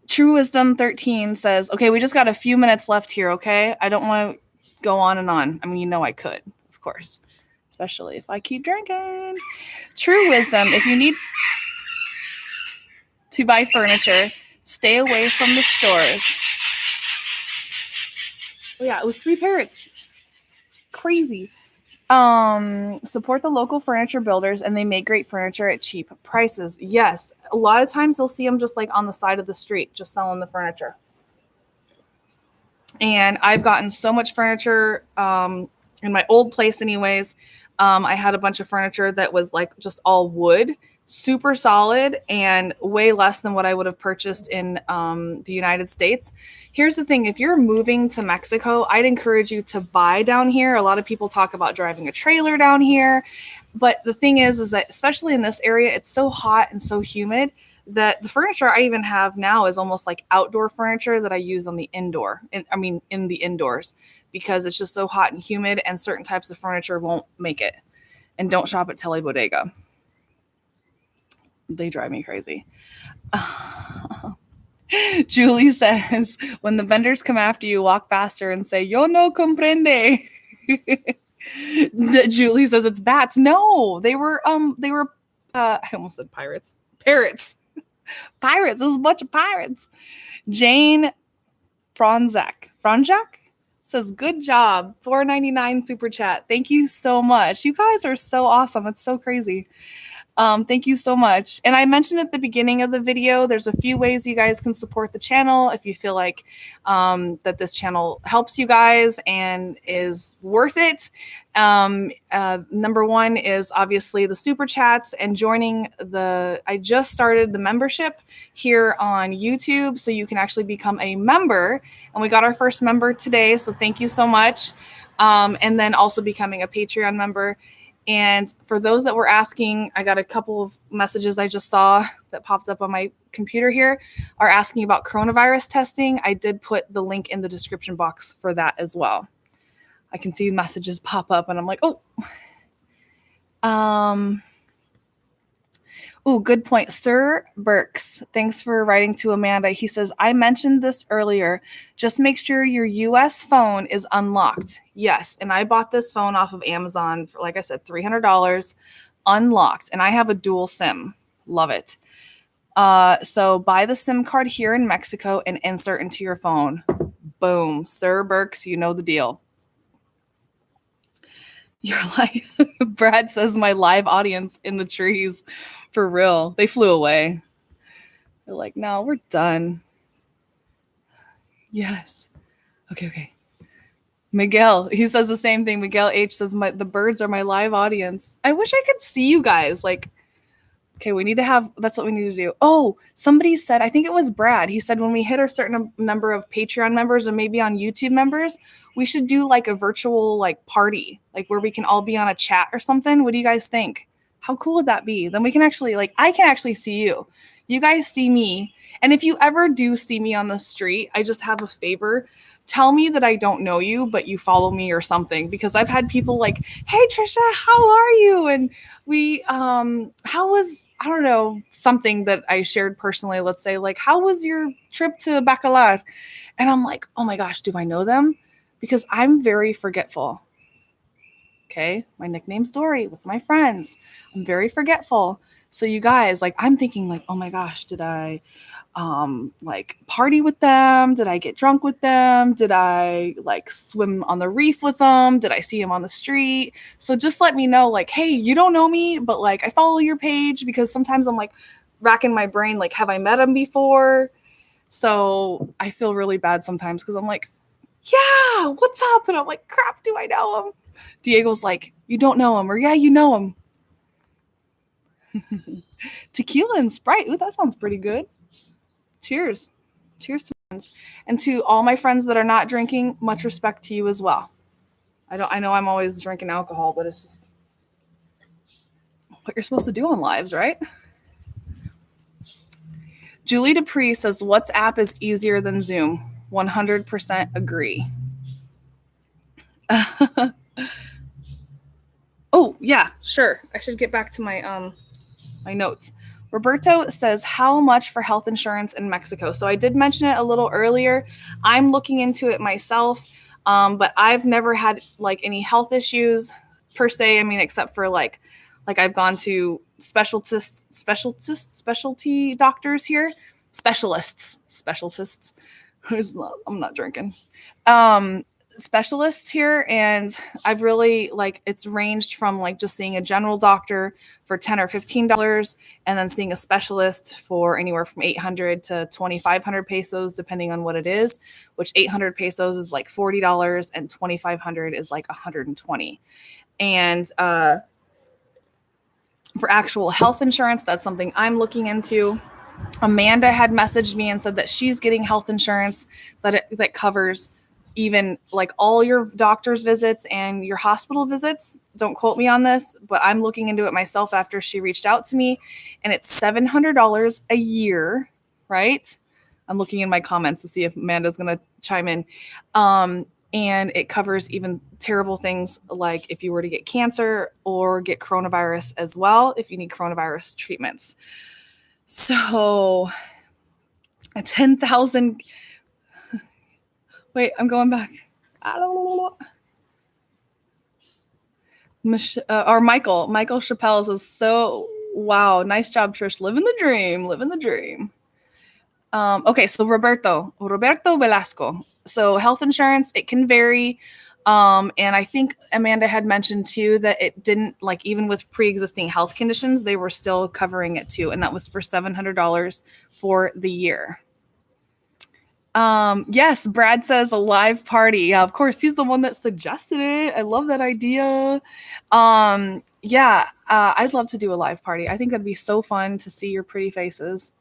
True Wisdom 13 says, okay, we just got a few minutes left here, okay? I don't want to go on and on. I mean, you know I could, of course. Especially if I keep drinking. True Wisdom, if you need to buy furniture, stay away from the stores. Oh yeah, it was 3 parrots. Crazy. Support the local furniture builders, and they make great furniture at cheap prices. Yes, a lot of times you'll see them just like on the side of the street, just selling the furniture. And I've gotten so much furniture in my old place anyways. I had a bunch of furniture that was like just all wood, super solid, and way less than what I would have purchased in the United States. Here's the thing. If you're moving to Mexico, I'd encourage you to buy down here. A lot of people talk about driving a trailer down here. But the thing is that especially in this area, it's so hot and so humid that the furniture I even have now is almost like outdoor furniture that I use on the indoor. In the indoors, because it's just so hot and humid, and certain types of furniture won't make it. And don't shop at Tele Bodega. They drive me crazy. Julie says, when the vendors come after you, walk faster and say, yo no comprende. Julie says it's bats. No, they were I almost said pirates. Parrots. Pirates. It was a bunch of pirates. Jane Franjak says, good job. $4.99 super chat. Thank you so much. You guys are so awesome. It's so crazy. Thank you so much. And I mentioned at the beginning of the video, there's a few ways you guys can support the channel if you feel like that this channel helps you guys and is worth it. Number one is obviously the super chats and joining I just started the membership here on YouTube, so you can actually become a member. And we got our first member today, so thank you so much. And then also becoming a Patreon member. And for those that were asking, I got a couple of messages I just saw that popped up on my computer here are asking about coronavirus testing. I did put the link in the description box for that as well. I can see messages pop up and I'm like, oh, good point. Sir Burks, thanks for writing to Amanda. He says, I mentioned this earlier. Just make sure your US phone is unlocked. Yes. And I bought this phone off of Amazon for, like I said, $300 unlocked. And I have a dual SIM. Love it. So buy the SIM card here in Mexico and insert into your phone. Boom. Sir Burks, you know the deal. You're like, Brad says, my live audience in the trees. For real. They flew away. They're like, no, we're done. Yes. Okay. Miguel, he says the same thing. Miguel H says, the birds are my live audience. I wish I could see you guys. Like, okay, that's what we need to do. Oh, somebody said, I think it was Brad. He said when we hit a certain number of Patreon members or maybe on YouTube members, we should do like a virtual like party, like where we can all be on a chat or something. What do you guys think? How cool would that be? Then we can actually I can actually see you. You guys see me. And if you ever do see me on the street, I just have a favor. Tell me that I don't know you, but you follow me or something, because I've had people like, "Hey Trisha, how are you?" And how was, I don't know, something that I shared personally, let's say like, "How was your trip to Bacalar?" And I'm like, "Oh my gosh, do I know them?" Because I'm very forgetful. Okay, my nickname's Dory with my friends. I'm very forgetful. So you guys, like, I'm thinking like, "Oh my gosh, did I like party with them? Did I get drunk with them? Did I like swim on the reef with them? Did I see them on the street?" So just let me know, like, "Hey, you don't know me, but like I follow your page," because sometimes I'm like racking my brain, like, have I met him before? So I feel really bad sometimes because I'm like, "Yeah, what's up?" And I'm like, "Crap, do I know him?" Diego's like, "You don't know him," or "Yeah, you know him." Tequila and Sprite. Ooh, that sounds pretty good. Cheers. Cheers to friends. And to all my friends that are not drinking, much respect to you as well. I know I'm always drinking alcohol, but it's just what you're supposed to do on lives, right? Julie Dupree says WhatsApp is easier than Zoom. 100% agree. Oh, yeah, sure. I should get back to my notes. Roberto says, "How much for health insurance in Mexico?" So I did mention it a little earlier. I'm looking into it myself, but I've never had like any health issues per se. I mean, except for like I've gone to specialty doctors here, specialists. I'm not drinking. Um, Specialists here, and I've really like, it's ranged from like just seeing a general doctor for $10 or $15, and then seeing a specialist for anywhere from 800 to 2,500 pesos depending on what it is, which 800 pesos is like $40 and 2,500 is like 120. And for actual health insurance, that's something I'm looking into. Amanda had messaged me and said that she's getting health insurance that covers even like all your doctor's visits and your hospital visits. Don't quote me on this, but I'm looking into it myself after she reached out to me, and it's $700 a year, right? I'm looking in my comments to see if Amanda's going to chime in. And it covers even terrible things like if you were to get cancer or get coronavirus as well, if you need coronavirus treatments. So 10,000. Wait, I'm going back. Or Michael Chappelle says, "So wow, nice job, Trish. Living the dream." Okay, so Roberto Velasco. So health insurance, it can vary. And I think Amanda had mentioned too that it didn't, like, even with pre-existing health conditions, they were still covering it too. And that was for $700 for the year. Yes, Brad says a live party. Yeah, of course, he's the one that suggested it. I love that idea. Yeah, I'd love to do a live party. I think that'd be so fun to see your pretty faces.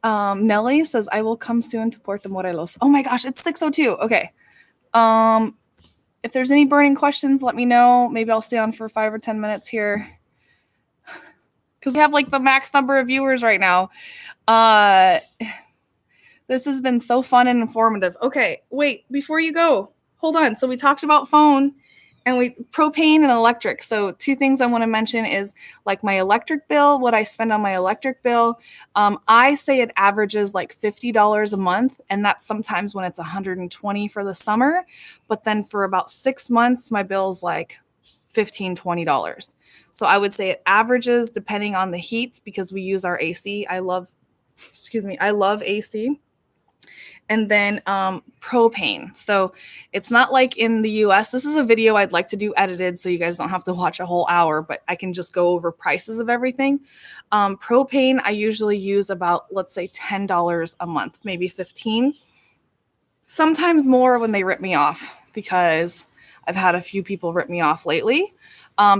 Nelly says, "I will come soon to Puerto Morelos." Oh my gosh, it's 6:02. Okay. If there's any burning questions, let me know. Maybe I'll stay on for 5 or 10 minutes here, because we have like the max number of viewers right now. This has been so fun and informative. Okay, wait, before you go, hold on. So we talked about phone and propane and electric. So two things I want to mention is like my electric bill, what I spend on my electric bill. I say it averages like $50 a month, and that's sometimes when it's 120 for the summer. But then for about 6 months, my bill's like $15, $20. So I would say it averages depending on the heat, because we use our AC. I love AC. And then propane. So it's not like in the US. This is a video I'd like to do edited so you guys don't have to watch a whole hour, but I can just go over prices of everything. Propane, I usually use about, let's say, $10 a month, maybe 15. Sometimes more when they rip me off, because I've had a few people rip me off lately,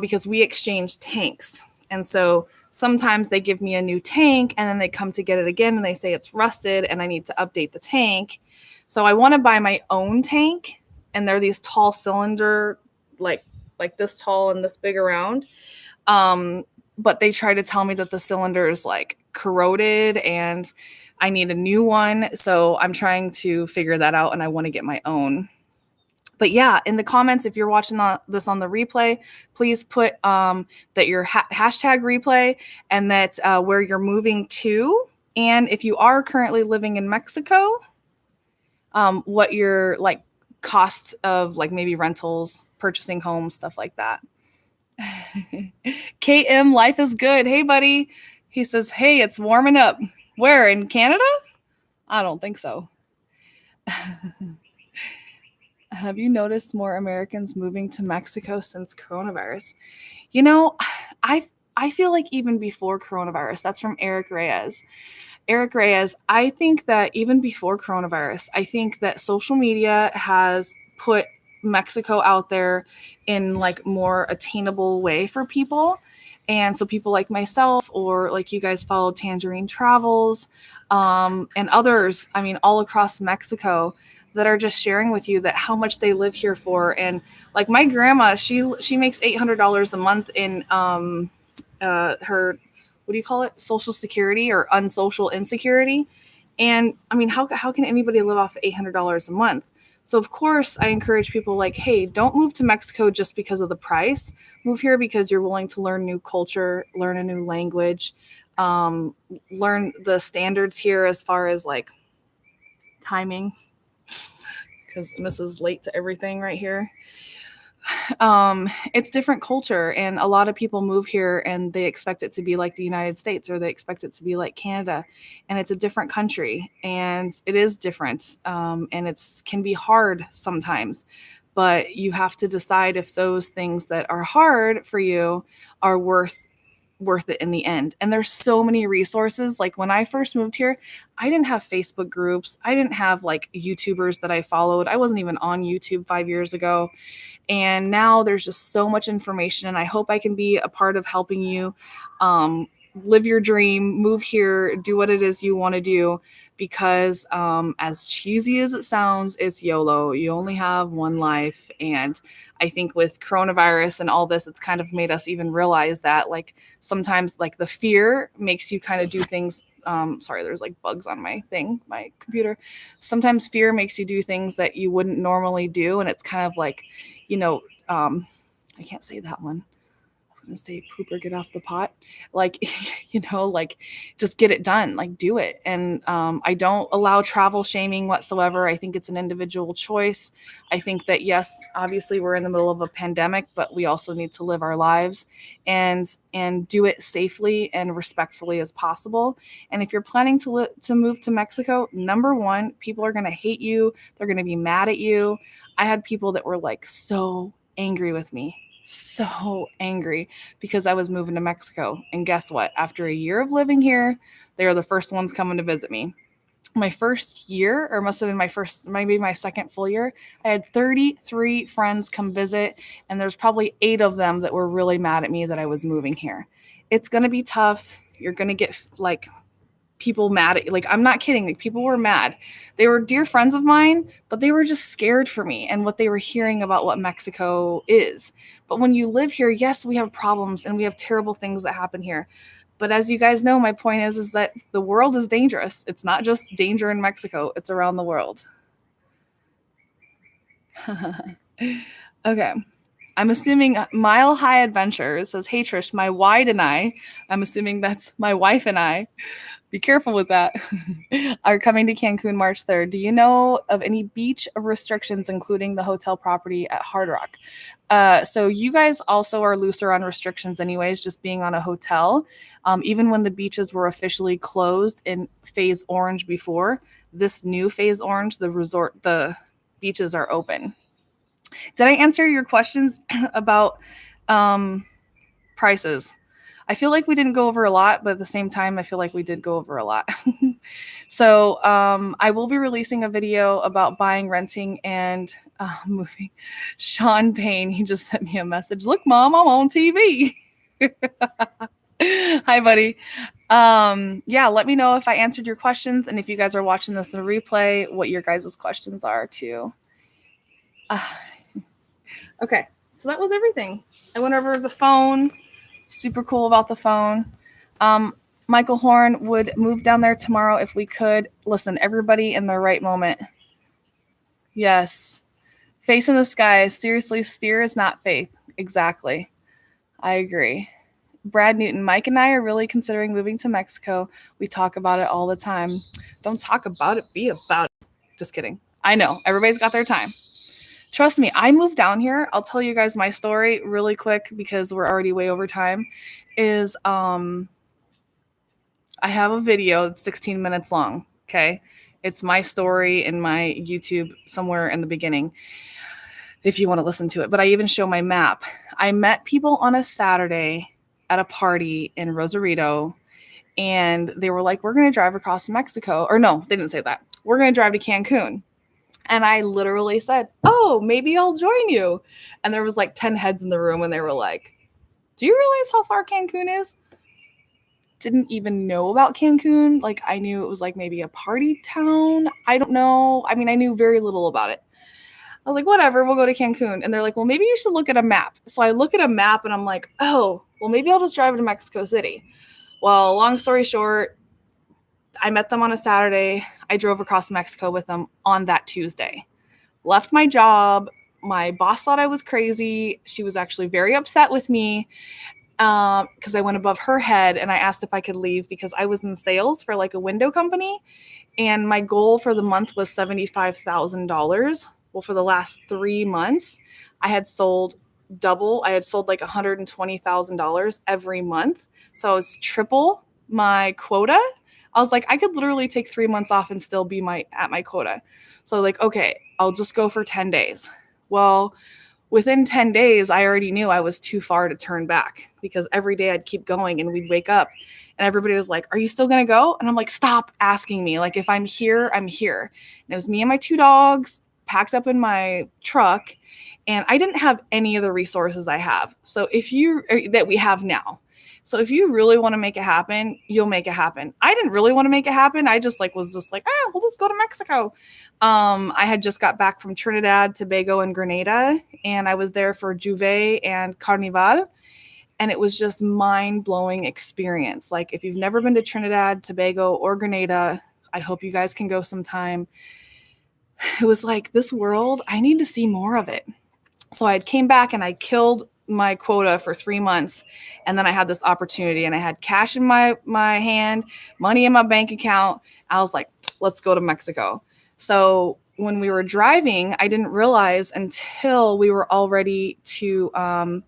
because we exchange tanks. And so sometimes they give me a new tank and then they come to get it again and they say it's rusted and I need to update the tank. So I want to buy my own tank, and they're these tall cylinder, like this tall and this big around. But they try to tell me that the cylinder is like corroded and I need a new one. So I'm trying to figure that out and I want to get my own. But yeah, in the comments, if you're watching this on the replay, please put that your hashtag replay and that where you're moving to. And if you are currently living in Mexico, what your like cost of like maybe rentals, purchasing homes, stuff like that. KM, life is good. Hey, buddy. He says, hey, it's warming up. Where, in Canada? I don't think so. Have you noticed more Americans moving to Mexico since coronavirus? You know, I feel like even before coronavirus, that's from Eric Reyes. Eric Reyes, I think that even before coronavirus, I think that social media has put Mexico out there in like more attainable way for people. And so people like myself or like you guys follow Tangerine Travels and others, I mean, all across Mexico that are just sharing with you that how much they live here for. And like my grandma, she makes $800 a month in her, what do you call it? Social security or unsocial insecurity. And I mean, how can anybody live off $800 a month? So of course I encourage people like, hey, don't move to Mexico just because of the price. Move here because you're willing to learn new culture, learn a new language, learn the standards here as far as like timing, because this is late to everything right here. It's different culture, and a lot of people move here and they expect it to be like the United States or they expect it to be like Canada, and it's a different country and it is different. And it's can be hard sometimes, but you have to decide if those things that are hard for you are worth it in the end. And there's so many resources. Like when I first moved here, I didn't have Facebook groups. I didn't have like YouTubers that I followed. I wasn't even on YouTube 5 years ago. And now there's just so much information, and I hope I can be a part of helping you live your dream, move here, do what it is you want to do, because as cheesy as it sounds, it's YOLO. You only have one life. And I think with coronavirus and all this, it's kind of made us even realize that like sometimes like the fear makes you kind of do things. Sorry, there's like bugs on my computer. Sometimes fear makes you do things that you wouldn't normally do. And it's kind of like, I can't say that one. I was going to say poop or get off the pot. Like, like just get it done, like do it. And I don't allow travel shaming whatsoever. I think it's an individual choice. I think that, yes, obviously we're in the middle of a pandemic, but we also need to live our lives and do it safely and respectfully as possible. And if you're planning to move to Mexico, number one, people are going to hate you. They're going to be mad at you. I had people that were like so angry with me. So angry because I was moving to Mexico. And guess what? After a year of living here, they were the first ones coming to visit me. My first year, or must have been maybe my second full year, I had 33 friends come visit, and there's probably 8 of them that were really mad at me that I was moving here. It's going to be tough. You're going to get like people mad at you. Like, I'm not kidding. Like, people were mad. They were dear friends of mine, but they were just scared for me and what they were hearing about what Mexico is. But when you live here, yes, we have problems and we have terrible things that happen here. But as you guys know, my point is that the world is dangerous. It's not just danger in Mexico. It's around the world. Okay. I'm assuming Mile High Adventure says, hey, Trish, my wide and I'm assuming that's my wife and I. Be careful with that. Are coming to Cancun March 3rd. Do you know of any beach restrictions, including the hotel property at Hard Rock? So you guys also are looser on restrictions anyways, just being on a hotel. Even when the beaches were officially closed in phase orange before, this new phase orange, the beaches are open. Did I answer your questions about prices? I feel like we didn't go over a lot, but at the same time, I feel like we did go over a lot. So I will be releasing a video about buying, renting, and moving. Sean Payne, he just sent me a message. Look, Mom, I'm on TV. Hi, buddy. Yeah, let me know if I answered your questions, and if you guys are watching this in a replay, what your guys' questions are too. Okay, so that was everything. I went over the phone. Super cool about the phone. Michael Horn would move down there tomorrow if we could. Listen, everybody in the right moment. Yes. Face in the sky. Seriously, fear is not faith. Exactly. I agree. Brad Newton, Mike and I are really considering moving to Mexico. We talk about it all the time. Don't talk about it, be about it. Just kidding. I know. Everybody's got their time. Trust me, I moved down here. I'll tell you guys my story really quick because we're already way over time. I have a video that's 16 minutes long, okay? It's my story in my YouTube somewhere in the beginning if you want to listen to it. But I even show my map. I met people on a Saturday at a party in Rosarito, and they were like, we're going to drive across Mexico. Or no, they didn't say that. We're going to drive to Cancun. And I literally said, oh, maybe I'll join you. And there was like 10 heads in the room, and they were like, do you realize how far Cancun is? Didn't even know about Cancun. Like, I knew it was like maybe a party town. I don't know. I mean, I knew very little about it. I was like, whatever, we'll go to Cancun. And they're like, well, maybe you should look at a map. So I look at a map and I'm like, oh, well, maybe I'll just drive to Mexico City. Well, long story short, I met them on a Saturday. I drove across Mexico with them on that Tuesday. Left my job. My boss thought I was crazy. She was actually very upset with me because I went above her head, and I asked if I could leave because I was in sales for like a window company. And my goal for the month was $75,000. Well, for the last 3 months, I had sold double. I had sold like $120,000 every month. So I was triple my quota. I was like, I could literally take 3 months off and still be at my quota. So like, okay, I'll just go for 10 days. Well, within 10 days, I already knew I was too far to turn back because every day I'd keep going and we'd wake up and everybody was like, are you still going to go? And I'm like, stop asking me. Like, if I'm here, I'm here. And it was me and my 2 dogs packed up in my truck, and I didn't have any of the resources I have. So that we have now. So if you really want to make it happen, you'll make it happen. I didn't really want to make it happen. I just we'll just go to Mexico. I had just got back from Trinidad, Tobago, and Grenada, and I was there for Juve and Carnival. And it was just mind-blowing experience. Like, if you've never been to Trinidad, Tobago, or Grenada, I hope you guys can go sometime. It was like, this world, I need to see more of it. So I came back and I killed my quota for 3 months. And then I had this opportunity, and I had cash in my hand, money in my bank account. I was like, let's go to Mexico. So when we were driving, I didn't realize until we were all ready to where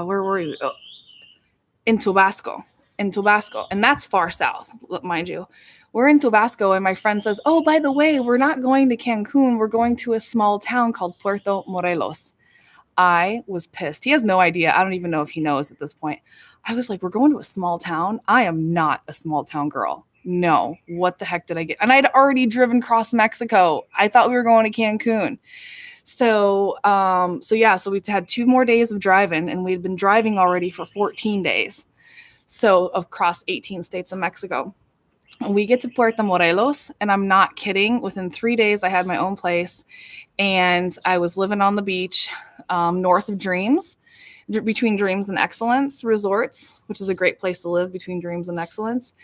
were we? Oh, in Tabasco. And that's far south, mind you. We're in Tabasco, and my friend says, oh, by the way, we're not going to Cancun. We're going to a small town called Puerto Morelos. I was pissed. He has no idea. I don't even know if he knows at this point. I was like, we're going to a small town? I am not a small town girl. No. What the heck did I get? And I'd already driven across Mexico. I thought we were going to Cancun. So we had 2 more days of driving, and we'd been driving already for 14 days. So across 18 states of Mexico. We get to Puerto Morelos, and I'm not kidding. Within 3 days, I had my own place, and I was living on the beach north of Dreams, between Dreams and Excellence Resorts, which is a great place to live, between Dreams and Excellence.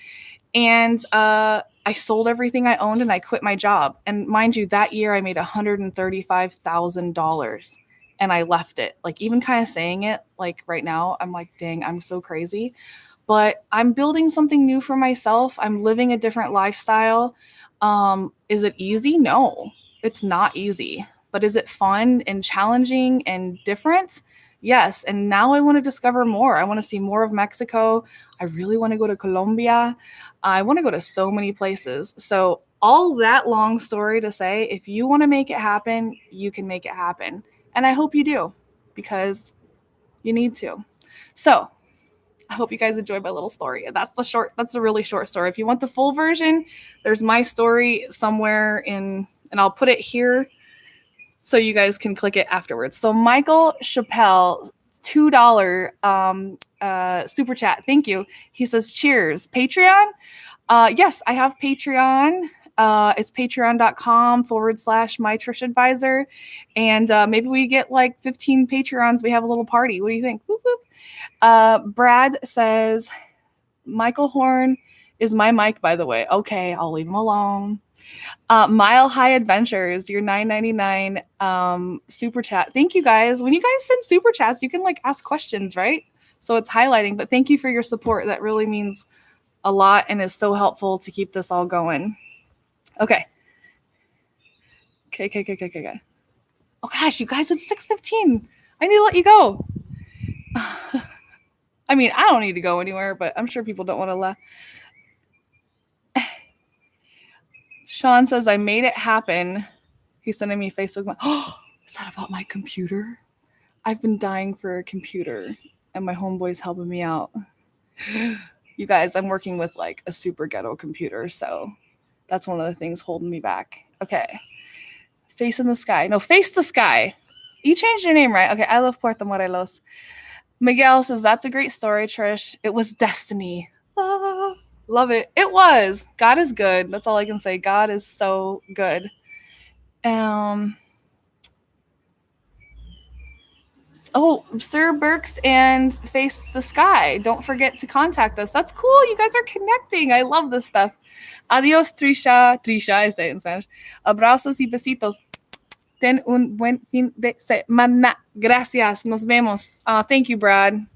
And I sold everything I owned, and I quit my job. And mind you, that year I made $135,000, and I left it. Like, even kind of saying it, like right now, I'm like, dang, I'm so crazy. But I'm building something new for myself. I'm living a different lifestyle. Is it easy? No, it's not easy. But is it fun and challenging and different? Yes. And now I want to discover more. I want to see more of Mexico. I really want to go to Colombia. I want to go to so many places. So all that long story to say, if you want to make it happen, you can make it happen. And I hope you do, because you need to. So I hope you guys enjoyed my little story. That's a really short story. If you want the full version, there's my story somewhere and I'll put it here so you guys can click it afterwards. So Michael Chappelle, $2 super chat. Thank you. He says, cheers. Patreon? Yes, I have Patreon. It's patreon.com/My Trish Advisor. And maybe we get like 15 Patreons. We have a little party. What do you think? Whoop, whoop. Brad says, Michael Horn is my mic, by the way. Okay, I'll leave him alone. Mile High Adventures, your $9.99 super chat. Thank you guys. When you guys send super chats, you can like ask questions, right? So it's highlighting, but thank you for your support. That really means a lot and is so helpful to keep this all going. Okay. Oh gosh, you guys, it's 6:15. I need to let you go. I mean, I don't need to go anywhere, but I'm sure people don't want to laugh. Sean says, I made it happen. He's sending me Facebook. Oh, is that about my computer? I've been dying for a computer, and my homeboy's helping me out. You guys, I'm working with like a super ghetto computer, so that's one of the things holding me back. Okay. Face in the sky. No, face the sky. You changed your name, right? Okay, I love Puerto Morelos. Miguel says, that's a great story, Trish. It was destiny. Ah, love it. It was. God is good. That's all I can say. God is so good. Oh, Sir Burks and Face the Sky. Don't forget to contact us. That's cool. You guys are connecting. I love this stuff. Adios, Trisha. Trisha, I say it in Spanish. Abrazos y besitos. Ten un buen fin de semana. Gracias. Nos vemos. Thank you, Brad.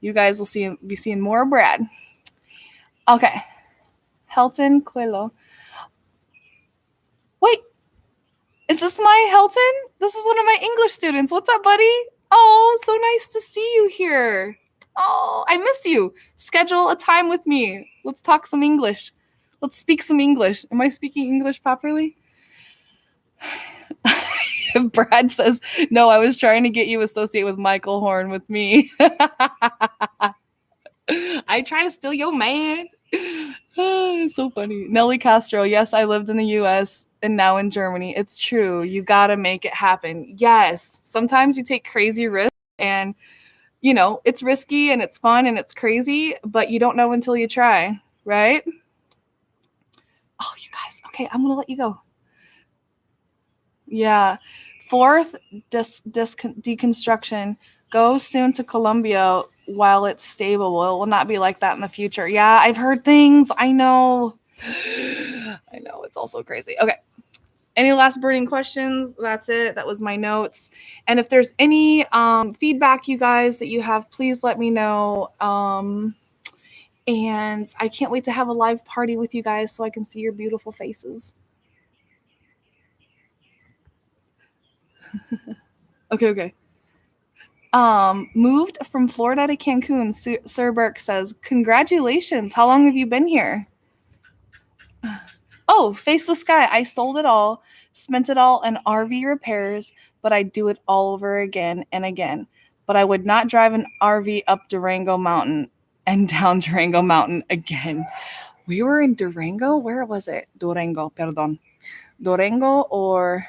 You guys will be seeing more Brad. Okay. Helton Coelho. Wait. Is this my Helton? This is one of my English students. What's up, buddy? Oh, so nice to see you here. Oh, I miss you. Schedule a time with me. Let's talk some English. Let's speak some English. Am I speaking English properly? Brad says, no, I was trying to get you associate with Michael Horn with me. I try to steal your man. So funny. Nelly Castro, yes, I lived in the U.S. and now in Germany. It's true. You got to make it happen. Yes. Sometimes you take crazy risks and, you know, it's risky and it's fun and it's crazy, but you don't know until you try, right? Oh, you guys. Okay, I'm going to let you go. Yeah. Fourth, deconstruction. Go soon to Colombia while it's stable. It will not be like that in the future. Yeah, I've heard things. I know. I know. It's also crazy. Okay. Any last burning questions? That's it. That was my notes. And if there's any feedback, you guys, that you have, please let me know. And I can't wait to have a live party with you guys so I can see your beautiful faces. Okay. Moved from Florida to Cancun. Sir Burke says, congratulations. How long have you been here? Oh, Face the Sky. I sold it all, spent it all on RV repairs, but I'd do it all over again and again. But I would not drive an RV up Durango Mountain and down Durango Mountain again. We were in Durango. Where was it? Durango, perdón. Durango or...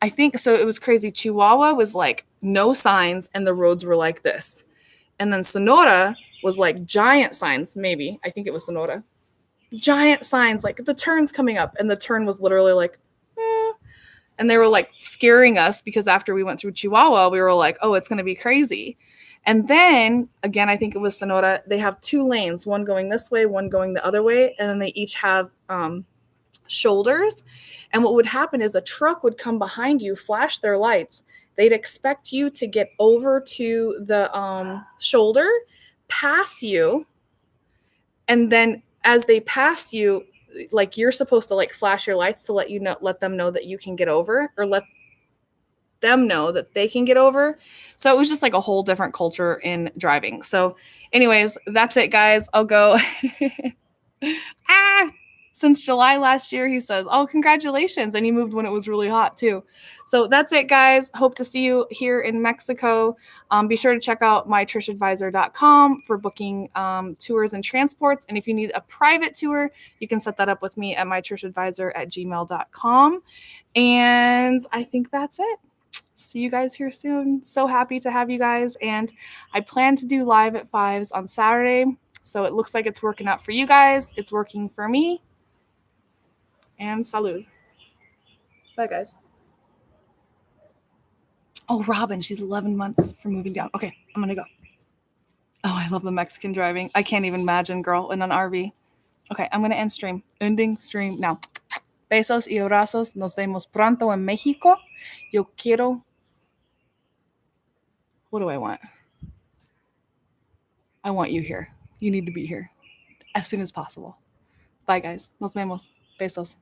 I think so. It was crazy. Chihuahua was like no signs and the roads were like this. And then Sonora was like giant signs, maybe. I think it was Sonora. Giant signs, like the turn's coming up. And the turn was literally like, and they were like scaring us because after we went through Chihuahua, we were like, oh, it's going to be crazy. And then again, I think it was Sonora. They have two lanes, one going this way, one going the other way. And then they each have shoulders. And what would happen is a truck would come behind you, flash their lights. They'd expect you to get over to the shoulder, pass you. And then as they pass you, like you're supposed to like flash your lights to let them know that you can get over, or let them know that they can get over. So it was just like a whole different culture in driving. So anyways, that's it, guys. I'll go. Since July last year, he says, oh, congratulations. And he moved when it was really hot too. So that's it, guys. Hope to see you here in Mexico. Be sure to check out mytrishadvisor.com for booking tours and transports. And if you need a private tour, you can set that up with me at mytrishadvisor@gmail.com. And I think that's it. See you guys here soon. So happy to have you guys. And I plan to do live at 5s on Saturday. So it looks like it's working out for you guys. It's working for me. And salud. Bye, guys. Oh, Robin, she's 11 months from moving down. Okay, I'm going to go. Oh, I love the Mexican driving. I can't even imagine, girl, in an RV. Okay, I'm going to end stream. Ending stream now. Besos y abrazos. Nos vemos pronto en México. Yo quiero... What do I want? I want you here. You need to be here as soon as possible. Bye, guys. Nos vemos. Besos.